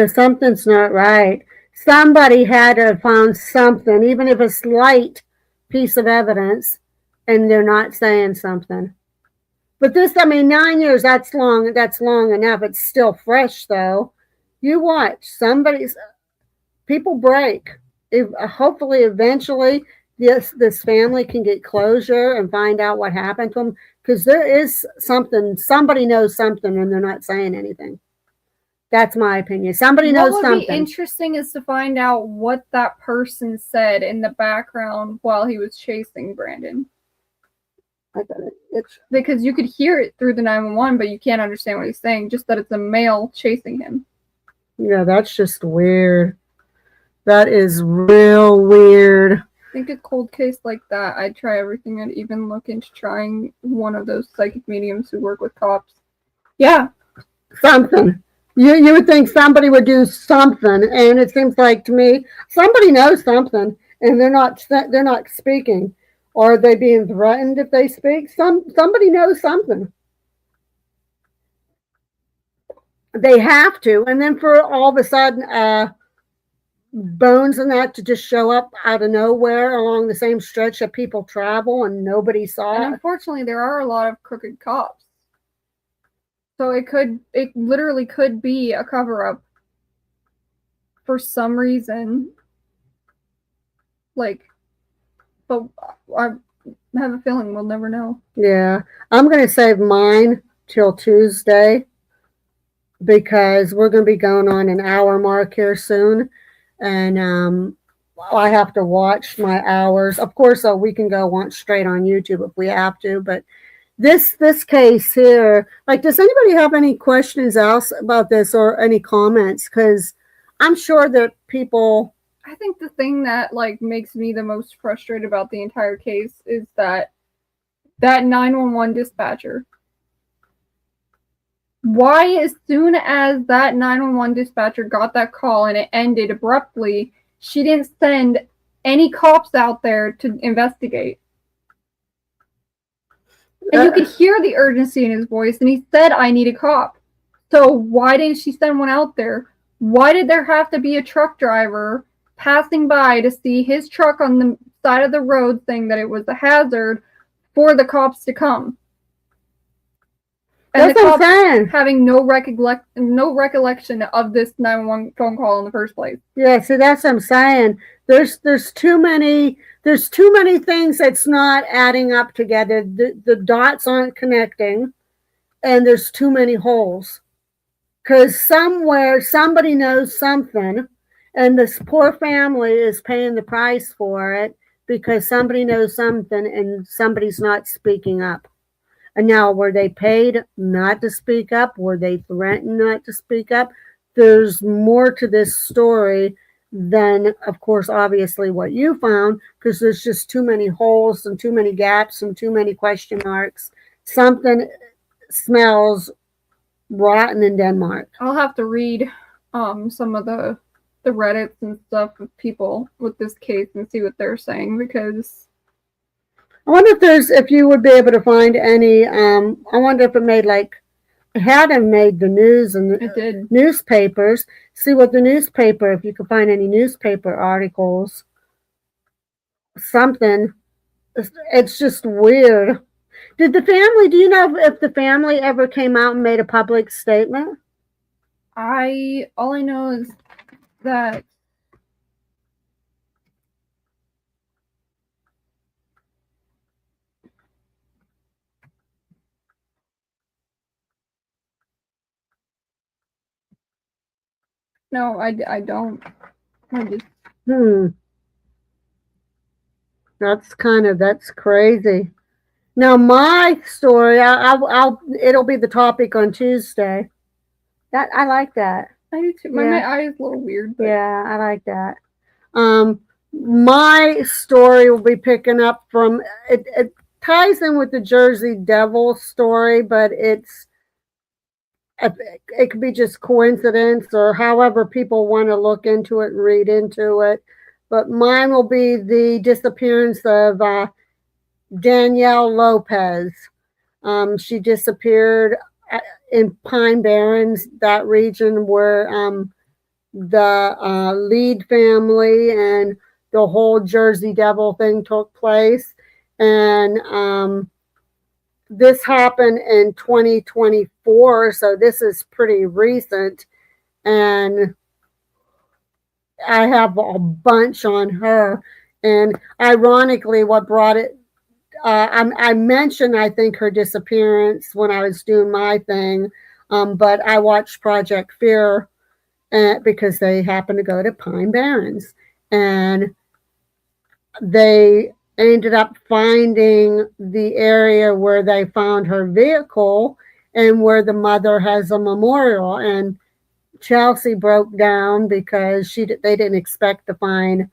[SPEAKER 1] Something's not right. Somebody had to have found something, even if a slight piece of evidence, and they're not saying something. But 9 years, that's long enough. It's still fresh, though. You watch, people break. Hopefully, eventually, this family can get closure and find out what happened to them, because there is something, somebody knows something and they're not saying anything. That's my opinion. Somebody knows something.
[SPEAKER 2] What would be interesting is to find out what that person said in the background while he was chasing Brandon.
[SPEAKER 1] I got it. It's
[SPEAKER 2] because you could hear it through the 911, but you can't understand what he's saying, just that it's a male chasing him.
[SPEAKER 1] Yeah, that's just weird. That is real weird.
[SPEAKER 2] I think a cold case like that, I'd try everything. I'd even look into trying one of those psychic mediums who work with cops. Yeah.
[SPEAKER 1] Something. You would think somebody would do something, and it seems like to me somebody knows something, and they're not speaking. Or are they being threatened if they speak? Somebody knows something. They have to, and then for all of a sudden, bones and that to just show up out of nowhere along the same stretch that people travel and nobody saw
[SPEAKER 2] And
[SPEAKER 1] it.
[SPEAKER 2] unfortunately, there are a lot of crooked cops. So it literally could be a cover-up for some reason. Like, but I have a feeling we'll never know.
[SPEAKER 1] Yeah, I'm going to save mine till Tuesday because we're going to be going on an hour mark here soon, and I have to watch my hours. Of course, we can go watch straight on YouTube if we have to, but this case here, like, does anybody have any questions else about this or any comments? Because I'm sure that people.
[SPEAKER 2] I think the thing that like makes me the most frustrated about the entire case is that 911 dispatcher. Why, as soon as that 911 dispatcher got that call and it ended abruptly, she didn't send any cops out there to investigate? And you could hear the urgency in his voice, and he said, "I need a cop." So why didn't she send one out there? Why did there have to be a truck driver passing by to see his truck on the side of the road saying that it was a hazard for the cops to come? And
[SPEAKER 1] That's
[SPEAKER 2] the
[SPEAKER 1] what I'm saying.
[SPEAKER 2] cops having no recollection of this 911 phone call in the first place.
[SPEAKER 1] Yeah, see, that's what I'm saying. There's too many things that's not adding up together. The dots aren't connecting, and there's too many holes. Because somewhere somebody knows something, and this poor family is paying the price for it because somebody knows something and somebody's not speaking up. And now, were they paid not to speak up? Were they threatened not to speak up? There's more to this story than, of course, obviously what you found, because there's just too many holes and too many gaps and too many question marks. Something smells rotten in Denmark.
[SPEAKER 2] I'll have to read some of the Reddits and stuff of people with this case and see what they're saying, because
[SPEAKER 1] I wonder if you would be able to find any. I wonder if it had made the news and
[SPEAKER 2] it did.
[SPEAKER 1] Newspapers. See what the newspaper, if you could find any newspaper articles, something. It's just weird. Do you know if the family ever came out and made a public statement?
[SPEAKER 2] All I know is that no, I don't. I just
[SPEAKER 1] That's crazy. Now my story, it'll be the topic on Tuesday. That I like that.
[SPEAKER 2] I do too. My eye is a little weird. But
[SPEAKER 1] yeah, I like that. My story will be picking up from it ties in with the Jersey Devil story, but it could be just coincidence or however people want to look into it and read into it. But mine will be the disappearance of Danielle Lopez. She disappeared in Pine Barrens, that region where the Lead family and the whole Jersey Devil thing took place. And this happened in 2024, so this is pretty recent. And I have a bunch on her. And ironically, what brought it, I mentioned, I think, her disappearance when I was doing my thing, but I watched Project Fear because they happened to go to Pine Barrens. And they ended up finding the area where they found her vehicle and where the mother has a memorial. And Chelsea broke down because they didn't expect to find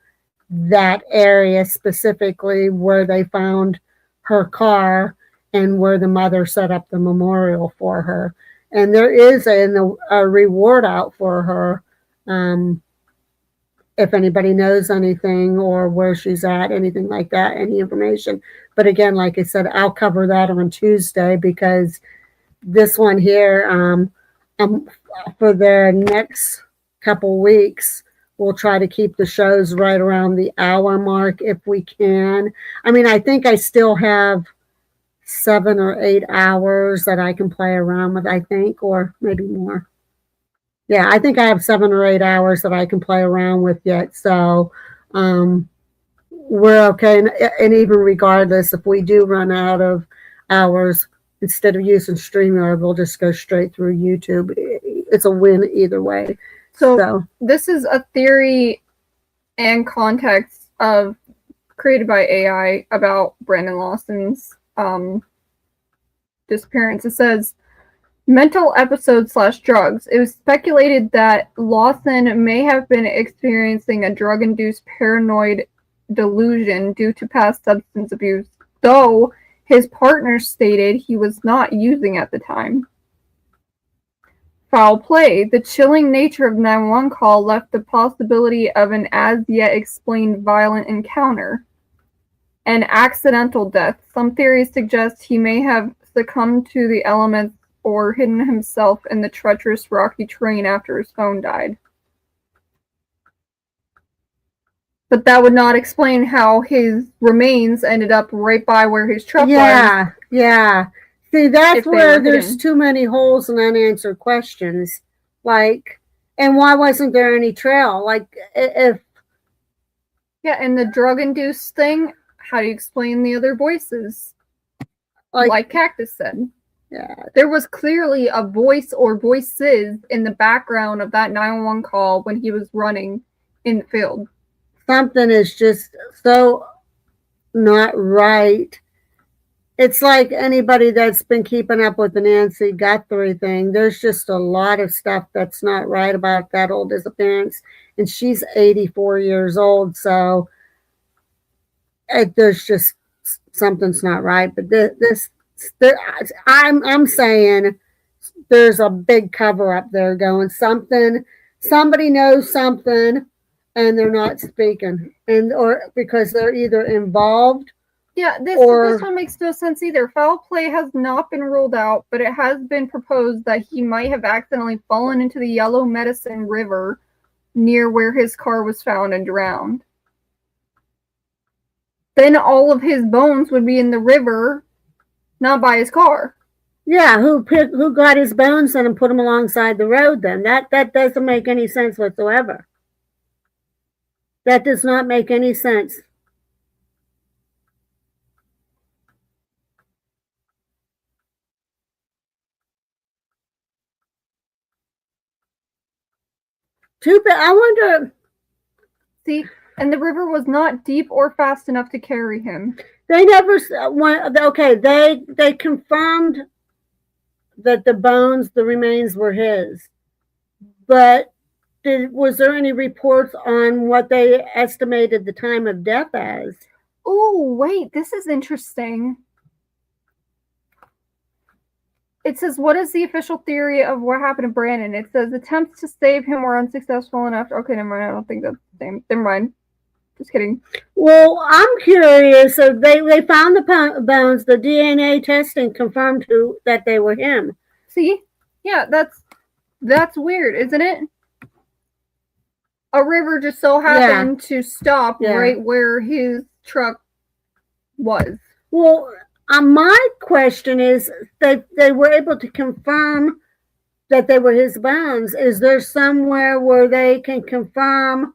[SPEAKER 1] that area specifically where they found her car and where the mother set up the memorial for her. And there is a reward out for her. If anybody knows anything or where she's at, anything like that, any information. But again, like I said, I'll cover that on Tuesday because this one here, for the next couple weeks, we'll try to keep the shows right around the hour mark if we can. I mean, I think I still have 7 or 8 hours that I can play around with, I think, or maybe more. Yeah, I think I have 7 or 8 hours that I can play around with yet. So we're okay. And even regardless, if we do run out of hours, instead of using StreamYard, we'll just go straight through YouTube. It's a win either way.
[SPEAKER 2] So this is a theory and context created by AI about Brandon Lawson's disappearance. It says, mental episode/drugs. It was speculated that Lawson may have been experiencing a drug-induced paranoid delusion due to past substance abuse, though his partner stated he was not using at the time. Foul play. The chilling nature of the 911 call left the possibility of an as-yet explained violent encounter. An accidental death. Some theories suggest he may have succumbed to the elements or hidden himself in the treacherous rocky terrain after his phone died. But that would not explain how his remains ended up right by where his truck was.
[SPEAKER 1] Yeah. See, that's where there's too many holes and unanswered questions. Like, and why wasn't there any trail? Like, if...
[SPEAKER 2] Yeah, and the drug-induced thing, how do you explain the other voices? Like Cactus said.
[SPEAKER 1] Yeah.
[SPEAKER 2] There was clearly a voice or voices in the background of that 911 call when he was running in the field.
[SPEAKER 1] Something is just so not right. It's like anybody that's been keeping up with the Nancy Guthrie thing. There's just a lot of stuff that's not right about that whole disappearance. And she's 84 years old, so there's just something's not right. But I'm saying there's a big cover up there going. Somebody knows something, and they're not speaking, or because they're either involved.
[SPEAKER 2] Yeah, this one makes no sense either. Foul play has not been ruled out, but it has been proposed that he might have accidentally fallen into the Yellow Medicine River near where his car was found and drowned. Then all of his bones would be in the river, not by his car.
[SPEAKER 1] Yeah, who got his bones and put them alongside the road then? That doesn't make any sense whatsoever. That does not make any sense. Too bad. I wonder.
[SPEAKER 2] See, and the river was not deep or fast enough to carry him.
[SPEAKER 1] They never. Okay, they confirmed that the remains were his, but was there any reports on what they estimated the time of death as?
[SPEAKER 2] Oh, wait, this is interesting. It says, what is the official theory of what happened to Brandon? It says, attempts to save him were unsuccessful enough. Okay, never mind. I don't think that's the same. Never mind. Just kidding.
[SPEAKER 1] Well, I'm curious. So they found the bones. The DNA testing confirmed that they were him.
[SPEAKER 2] See? Yeah, that's weird, isn't it? A river just so happened to stop right where his truck was.
[SPEAKER 1] Well, my question is, they were able to confirm that they were his bones. Is there somewhere where they can confirm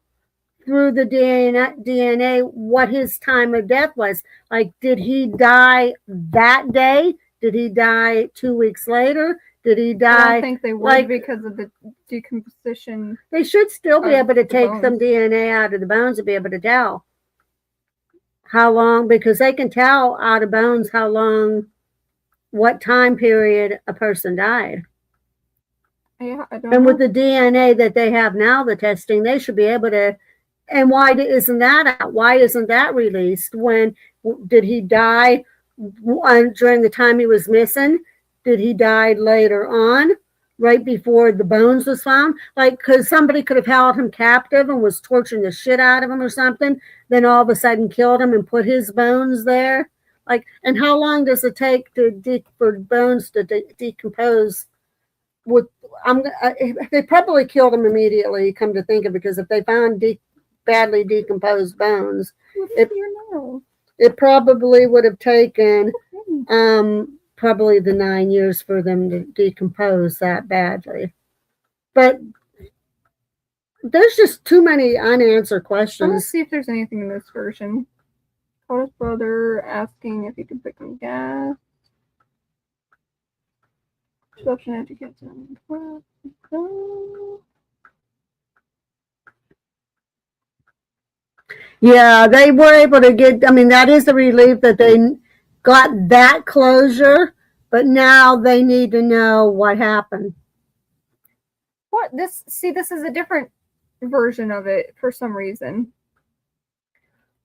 [SPEAKER 1] through the DNA what his time of death was. Like, did he die that day? Did he die 2 weeks later? Did he die?
[SPEAKER 2] I don't think they would because of the decomposition.
[SPEAKER 1] They should still be able to take
[SPEAKER 2] bones.
[SPEAKER 1] some DNA out of the bones to be able to tell how long, because they can tell out of bones how long, what time period a person died.
[SPEAKER 2] Yeah, I don't
[SPEAKER 1] and
[SPEAKER 2] know.
[SPEAKER 1] with the DNA that they have now, the testing, they should be able to. And why isn't that out? Why isn't that released? When did he die? During the time he was missing? Did he die later on, right before the bones was found? Like, because somebody could have held him captive and was torturing the shit out of him or something, then all of a sudden killed him and put his bones there. Like, and how long does it take for bones to decompose? They probably killed him immediately, come to think of it, because if they found badly decomposed bones, it probably would have taken probably the 9 years for them to decompose that badly. But there's just too many unanswered questions.
[SPEAKER 2] Let's see if there's anything in this version. Called his brother asking if he could pick him gas. Option had to get down.
[SPEAKER 1] Yeah, they were able to get, I mean, that is a relief that they got that closure, but now they need to know what happened.
[SPEAKER 2] What? This is a different version of it for some reason.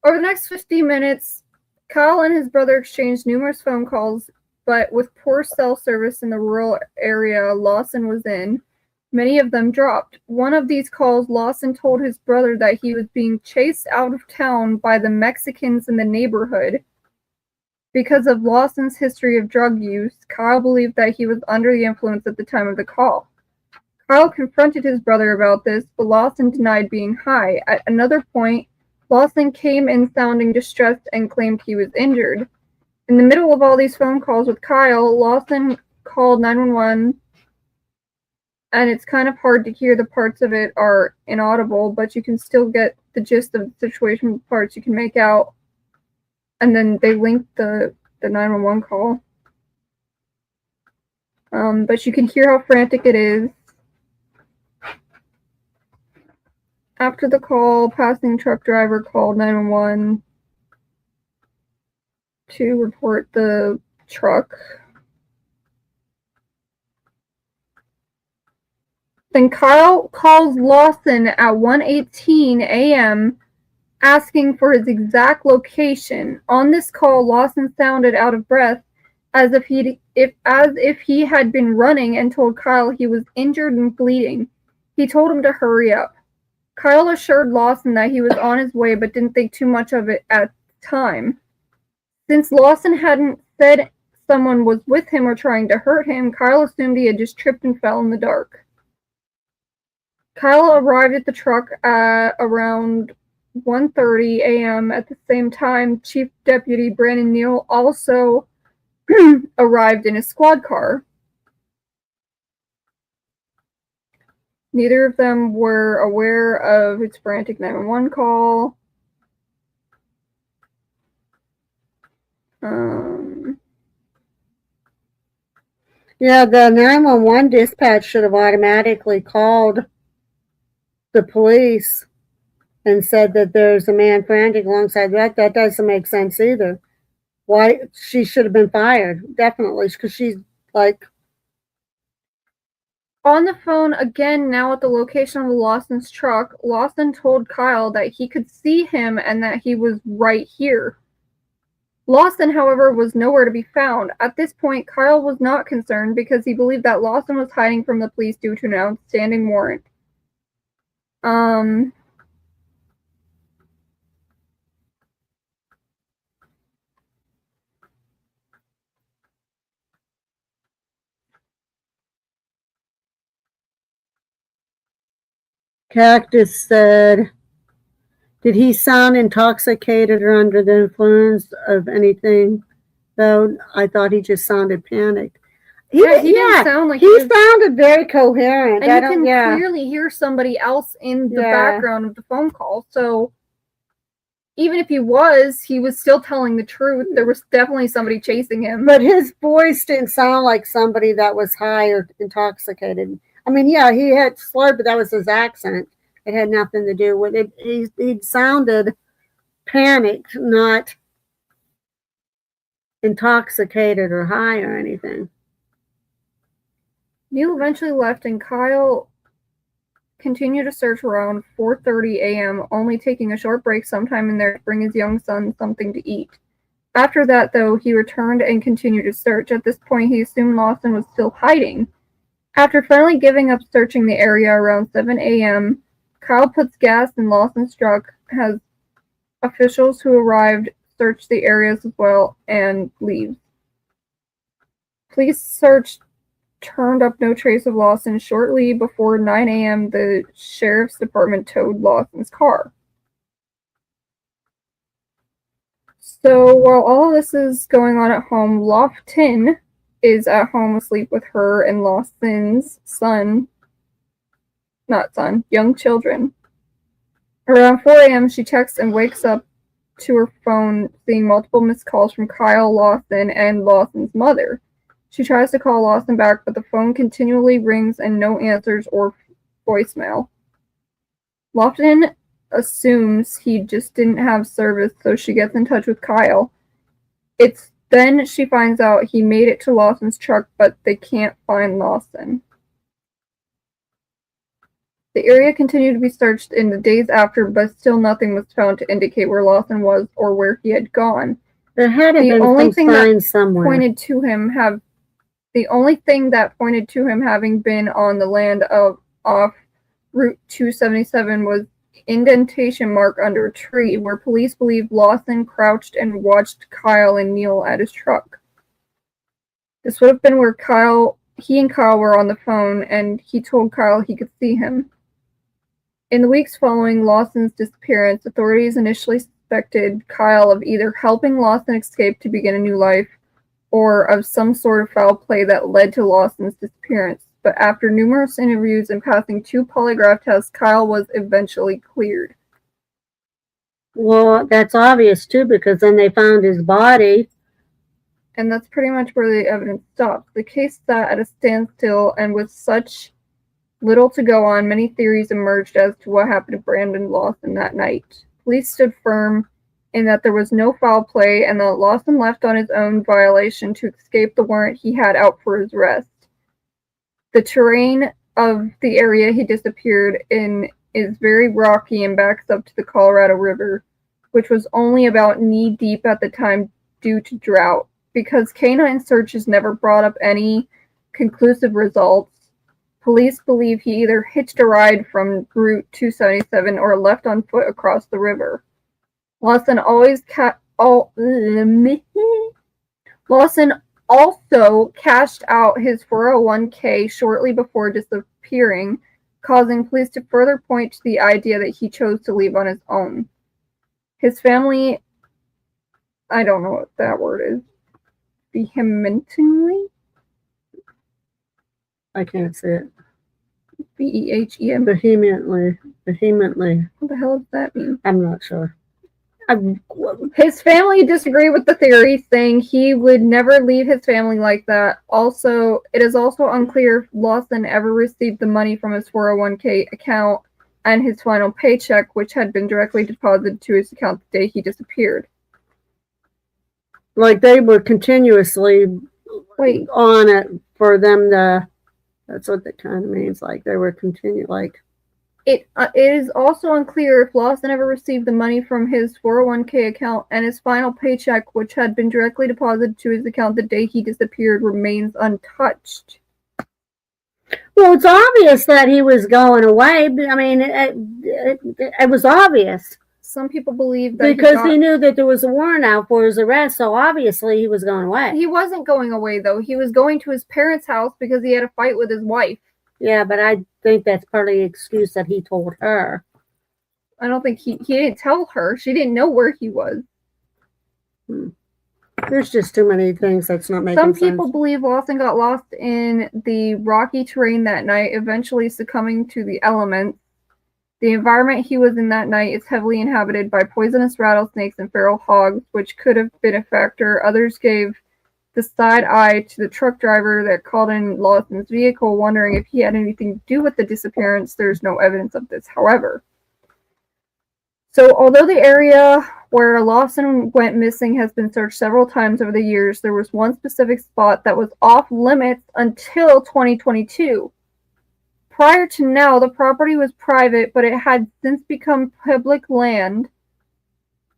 [SPEAKER 2] Over the next 15 minutes, Kyle and his brother exchanged numerous phone calls, but with poor cell service in the rural area Lawson was in, many of them dropped. One of these calls, Lawson told his brother that he was being chased out of town by the Mexicans in the neighborhood. Because of Lawson's history of drug use, Kyle believed that he was under the influence at the time of the call. Kyle confronted his brother about this, but Lawson denied being high. At another point, Lawson came in sounding distressed and claimed he was injured. In the middle of all these phone calls with Kyle, Lawson called 911, and it's kind of hard to hear. The parts of it are inaudible, but you can still get the gist of the situation with parts you can make out. And then they linked the 911 call. But you can hear how frantic it is. After the call, passing truck driver called 911 to report the truck. Then Kyle calls Lawson at 1:18 a.m. asking for his exact location. On this call, Lawson sounded out of breath, as if he had been running, and told Kyle he was injured and bleeding. He told him to hurry up. Kyle assured Lawson that he was on his way, but didn't think too much of it at the time. Since Lawson hadn't said someone was with him or trying to hurt him, Kyle assumed he had just tripped and fell in the dark. Kyle arrived at the truck at around 1:30 a.m. At the same time, Chief Deputy Brandon Neal also arrived in his squad car. Neither of them were aware of its frantic 911 call.
[SPEAKER 1] Yeah, the 911 dispatch should have automatically called the police and said that there's a man frantic alongside that. That doesn't make sense either. Why? She should have been fired, definitely, because she's like...
[SPEAKER 2] On the phone again, now at the location of Lawson's truck, Lawson told Kyle that he could see him and that he was right here. Lawson, however, was nowhere to be found. At this point, Kyle was not concerned because he believed that Lawson was hiding from the police due to an outstanding warrant.
[SPEAKER 1] Cactus said, did he sound intoxicated or under the influence of anything? Though I thought he just sounded panicked. He
[SPEAKER 2] didn't sound like
[SPEAKER 1] he sounded very coherent.
[SPEAKER 2] And you can clearly hear somebody else in the background of the phone call. So even if he was still telling the truth. There was definitely somebody chasing him.
[SPEAKER 1] But his voice didn't sound like somebody that was high or intoxicated. I mean, yeah, he had slurred, but that was his accent. It had nothing to do with it. He sounded panicked, not intoxicated or high or anything.
[SPEAKER 2] Neil eventually left, and Kyle continued to search around 4:30 a.m., only taking a short break sometime in there to bring his young son something to eat. After that, though, he returned and continued to search. At this point, he assumed Lawson was still hiding. After finally giving up searching the area around 7 a.m., Kyle puts gas in Lawson's truck, has officials who arrived search the areas as well, and leaves. Police search turned up no trace of Lawson. Shortly before 9 a.m., the sheriff's department towed Lawson's car. So while all of this is going on at home, Lofton is at home asleep with her and Lawson's young children. Around 4 a.m., she checks and wakes up to her phone, seeing multiple missed calls from Kyle, Lawson, and Lawson's mother. She tries to call Lawson back, but the phone continually rings and no answers or voicemail. Lofton assumes he just didn't have service, so she gets in touch with Kyle. It's then she finds out he made it to Lawson's truck, but they can't find Lawson. The area continued to be searched in the days after, but still nothing was found to indicate where Lawson was or where he had gone.
[SPEAKER 1] There had been
[SPEAKER 2] only
[SPEAKER 1] some signs somewhere.
[SPEAKER 2] The only thing that pointed to him having been on the land off Route 277 was indentation mark under a tree, where police believe Lawson crouched and watched Kyle and Neil at his truck. This would have been where he and Kyle were on the phone, and he told Kyle he could see him. In the weeks following Lawson's disappearance, authorities initially suspected Kyle of either helping Lawson escape to begin a new life, or of some sort of foul play that led to Lawson's disappearance. But after numerous interviews and passing 2 polygraph tests, Kyle was eventually cleared.
[SPEAKER 1] Well, that's obvious too, because then they found his body.
[SPEAKER 2] And that's pretty much where the evidence stopped. The case sat at a standstill, and with such little to go on, many theories emerged as to what happened to Brandon Lawson that night. Police stood firm in that there was no foul play, and that Lawson left on his own violation to escape the warrant he had out for his arrest. The terrain of the area he disappeared in is very rocky and backs up to the Colorado River, which was only about knee-deep at the time due to drought. Because canine searches never brought up any conclusive results, police believe he either hitched a ride from Route 277 or left on foot across the river. Lawson also cashed out his 401k shortly before disappearing, causing police to further point to the idea that he chose to leave on his own. His family, I don't know what that word is, vehemently?
[SPEAKER 1] I can't say it.
[SPEAKER 2] V-E-H-E-M.
[SPEAKER 1] Vehemently.
[SPEAKER 2] What the hell does that mean?
[SPEAKER 1] I'm not sure.
[SPEAKER 2] His family disagreed with the theory, saying he would never leave his family like that. Also, it is also unclear if Lawson ever received the money from his 401k account and his final paycheck, which had been directly deposited to his account the day he disappeared.
[SPEAKER 1] Like they were continuously on it for them to. That's what that kind of means. Like they were
[SPEAKER 2] It is also unclear if Lawson ever received the money from his 401k account, and his final paycheck, which had been directly deposited to his account the day he disappeared, remains untouched.
[SPEAKER 1] Well, it's obvious that he was going away. I mean, it was obvious.
[SPEAKER 2] Some people believe that
[SPEAKER 1] because he knew that there was a warrant out for his arrest, so obviously he was going away.
[SPEAKER 2] He wasn't going away, though. He was going to his parents' house because he had a fight with his wife.
[SPEAKER 1] Yeah, but I think that's partly the excuse that he told her.
[SPEAKER 2] I don't think he didn't tell her. She didn't know where he was.
[SPEAKER 1] There's just too many things that's not making
[SPEAKER 2] Some
[SPEAKER 1] sense.
[SPEAKER 2] people believe Lawson got lost in the rocky terrain that night, eventually succumbing to the elements. The environment he was in that night is heavily inhabited by poisonous rattlesnakes and feral hogs, which could have been a factor. Others gave the side eye to the truck driver that called in Lawson's vehicle, wondering if he had anything to do with the disappearance. There's no evidence of this, however. So, although the area where Lawson went missing has been searched several times over the years, there was one specific spot that was off limits until 2022. Prior to now, the property was private, but it had since become public land.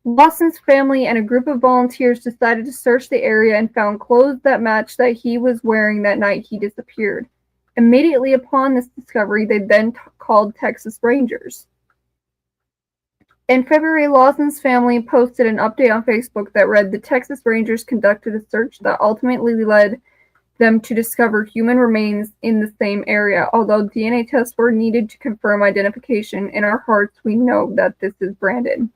[SPEAKER 2] Lawson's family and a group of volunteers decided to search the area and found clothes that matched that he was wearing that night he disappeared. Immediately upon this discovery, they then called Texas Rangers. In February, Lawson's family posted an update on Facebook that read, "The Texas Rangers conducted a search that ultimately led them to discover human remains in the same area. Although DNA tests were needed to confirm identification, in our hearts we know that this is Brandon."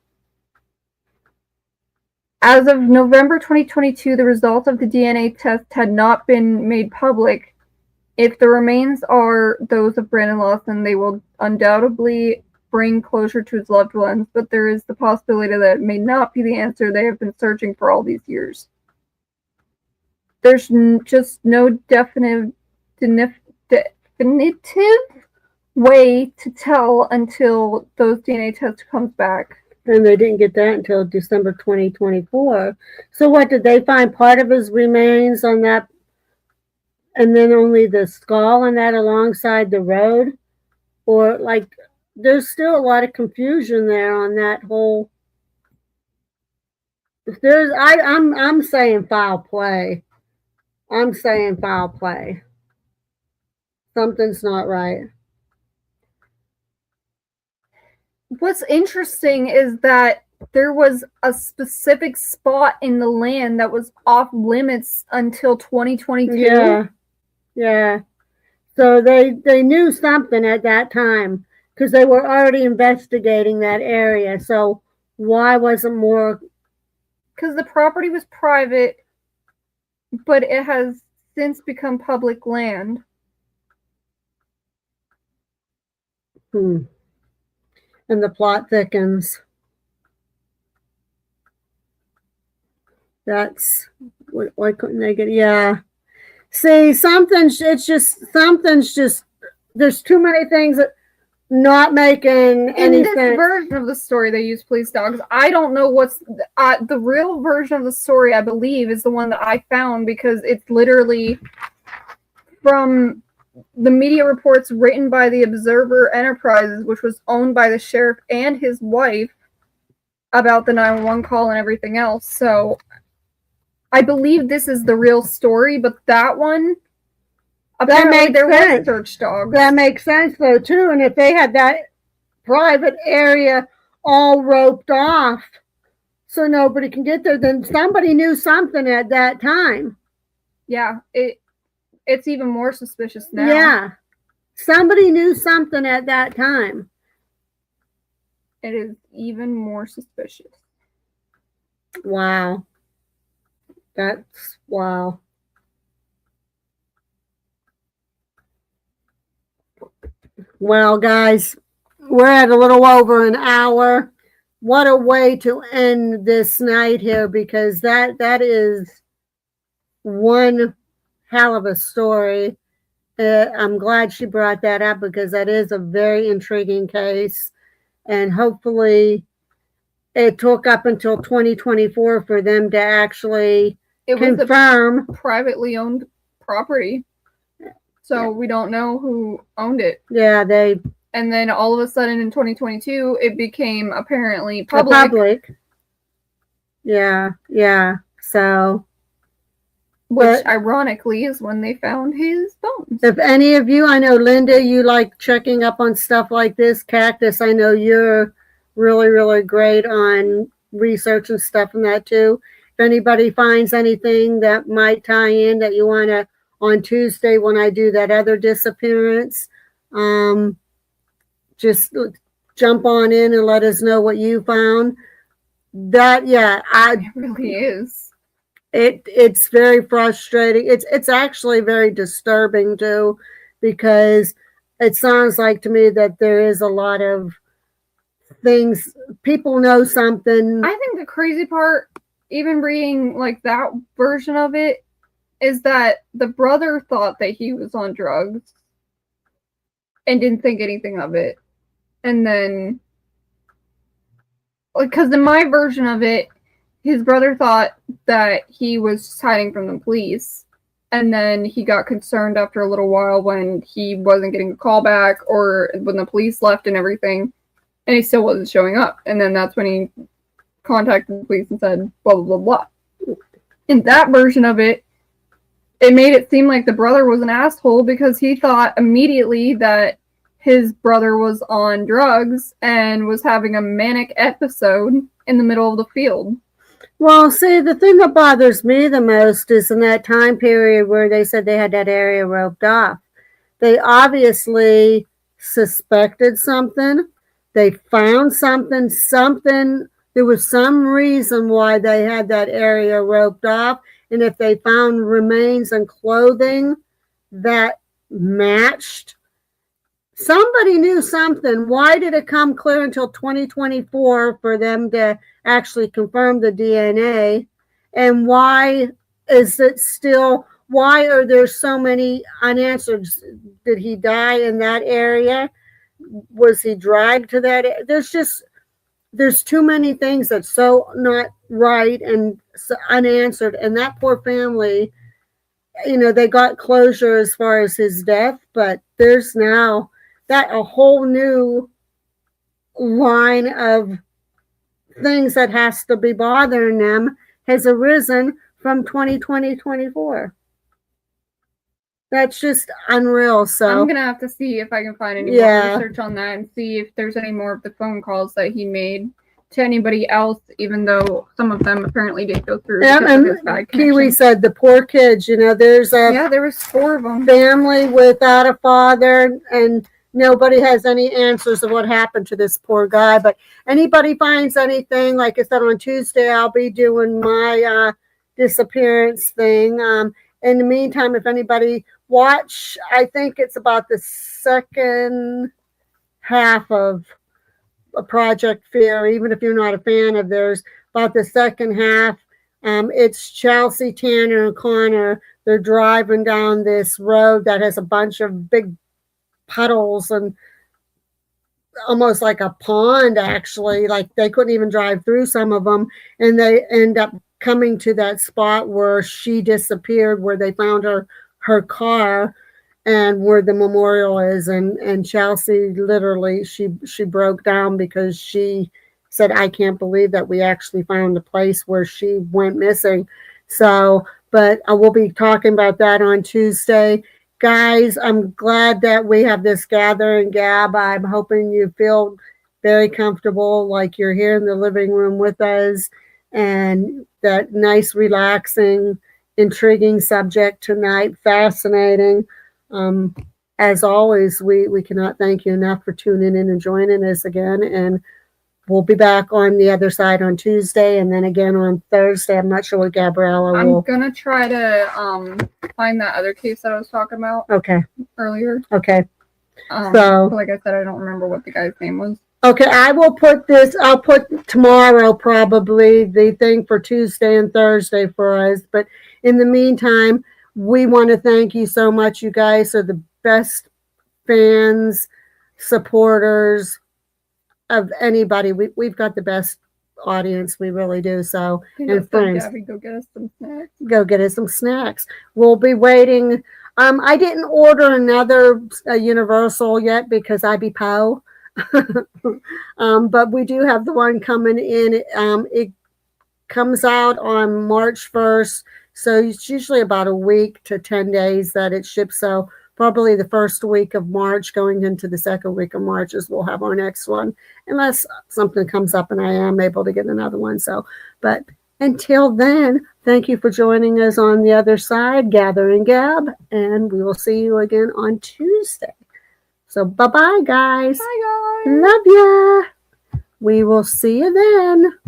[SPEAKER 2] As of November 2022, the results of the DNA test had not been made public. If the remains are those of Brandon Lawson, they will undoubtedly bring closure to his loved ones, but there is the possibility that it may not be the answer they have been searching for all these years. There's just no definitive way to tell until those DNA tests comes back.
[SPEAKER 1] And they didn't get that until December 2024. So what, did they find part of his remains on that, and then only the skull on that alongside the road? Or, like, there's still a lot of confusion there on that whole. I'm saying foul play. I'm saying foul play. Something's not right.
[SPEAKER 2] What's interesting is that there was a specific spot in the land that was off limits until 2022.
[SPEAKER 1] Yeah. So they knew something at that time because they were already investigating that area. So why wasn't more?
[SPEAKER 2] Because the property was private, but it has since become public land.
[SPEAKER 1] And the plot thickens. That's why couldn't they get? Yeah. See, something's just. There's too many things that not making any
[SPEAKER 2] In this
[SPEAKER 1] sense.
[SPEAKER 2] version of the story, they use police dogs. I don't know what's the real version of the story. I believe is the one that I found because it's literally from the media reports written by the Observer Enterprises, which was owned by the sheriff and his wife, about the 911 call and everything else. So I believe this is the real story, but that one, apparently there were search dogs.
[SPEAKER 1] That makes sense though too. And if they had that private area all roped off so nobody can get there, then somebody knew something at that time.
[SPEAKER 2] Yeah, it's even more suspicious now.
[SPEAKER 1] Yeah. Somebody knew something at that time.
[SPEAKER 2] It is even more suspicious.
[SPEAKER 1] Wow. That's wow. Well, guys, we're at a little over an hour. What a way to end this night here, because that is one hell of a story. I'm glad she brought that up because that is a very intriguing case. And hopefully it took up until 2024 for them to actually confirm.
[SPEAKER 2] Was a privately owned property. So we don't know who owned it.
[SPEAKER 1] Yeah,
[SPEAKER 2] and then all of a sudden in 2022, it became apparently public.
[SPEAKER 1] Yeah. So,
[SPEAKER 2] which ironically is when they found his bones.
[SPEAKER 1] If any of you, I know Linda, you like checking up on stuff like this. Cactus, I know you're really, really great on research and stuff and that too. If anybody finds anything that might tie in that you want to, on Tuesday when I do that other disappearance, just jump on in and let us know what you found. It
[SPEAKER 2] really is.
[SPEAKER 1] It's very frustrating. It's actually very disturbing too, because it sounds like to me that there is a lot of things, people know something.
[SPEAKER 2] I think the crazy part, even reading like that version of it, is that the brother thought that he was on drugs and didn't think anything of it. And then, because in my version of it, his brother thought that he was hiding from the police. And then he got concerned after a little while when he wasn't getting a call back or when the police left and everything. And he still wasn't showing up. And then that's when he contacted the police and said, blah, blah, blah, blah. In that version of it, it made it seem like the brother was an asshole because he thought immediately that his brother was on drugs and was having a manic episode in the middle of the field.
[SPEAKER 1] Well, see, the thing that bothers me the most is in that time period where they said they had that area roped off. They obviously suspected something. They found something. There was some reason why they had that area roped off. And if they found remains and clothing that matched, somebody knew something. Why did it come clear until 2024 for them to actually confirm the DNA? And why is it still, why are there so many unanswered? Did he die in that area? Was he dragged to that? There's too many things that's so not right and so unanswered. And that poor family, they got closure as far as his death, but there's now that a whole new line of things that has to be bothering them has arisen from 2024. That's just unreal. So
[SPEAKER 2] I'm gonna have to see if I can find any more research on that and see if there's any more of the phone calls that he made to anybody else, even though some of them apparently did go through.
[SPEAKER 1] And Kiwi said the poor kids, there's
[SPEAKER 2] there was 4 of them.
[SPEAKER 1] Family without a father, and nobody has any answers of what happened to this poor guy. But anybody finds anything, like I said, on Tuesday, I'll be doing my disappearance thing. In the meantime, if anybody watch, I think it's about the second half of a Project Fear, even if you're not a fan of theirs, about the second half. It's Chelsea, Tanner, and Connor. They're driving down this road that has a bunch of big puddles and almost like a pond, actually. Like they couldn't even drive through some of them. And they end up coming to that spot where she disappeared, where they found her car and where the memorial is. And Chelsea literally, she broke down because she said, I can't believe that we actually found the place where she went missing. So, but I will be talking about that on Tuesday. Guys, I'm glad that we have this gathering, Gab. I'm hoping you feel very comfortable, like you're here in the living room with us, and that nice, relaxing, intriguing subject tonight. Fascinating. As always, we cannot thank you enough for tuning in and joining us again. And we'll be back on the other side on Tuesday and then again on Thursday. I'm not sure what Gabriella will.
[SPEAKER 2] I'm going to try to find that other case that I was talking about earlier.
[SPEAKER 1] Okay.
[SPEAKER 2] So, like I said, I don't remember what the guy's name was.
[SPEAKER 1] Okay, I'll put tomorrow probably the thing for Tuesday and Thursday for us. But in the meantime, we want to thank you so much. You guys are the best fans, supporters of anybody. We've got the best audience. We really do. So, and friends.
[SPEAKER 2] Gabby, go get us some snacks.
[SPEAKER 1] Go get us some snacks. We'll be waiting. I didn't order another Universal yet because I be Poe. But we do have the one coming in. It comes out on March 1st. So it's usually about a week to 10 days that it ships. So probably the first week of March going into the second week of March is we'll have our next one, unless something comes up and I am able to get another one. So, but until then, thank you for joining us on the other side, Gather and Gab, and we will see you again on Tuesday. So bye-bye, guys.
[SPEAKER 2] Bye, guys.
[SPEAKER 1] Love ya. We will see you then.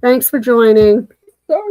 [SPEAKER 1] Thanks for joining.
[SPEAKER 2] Sorry.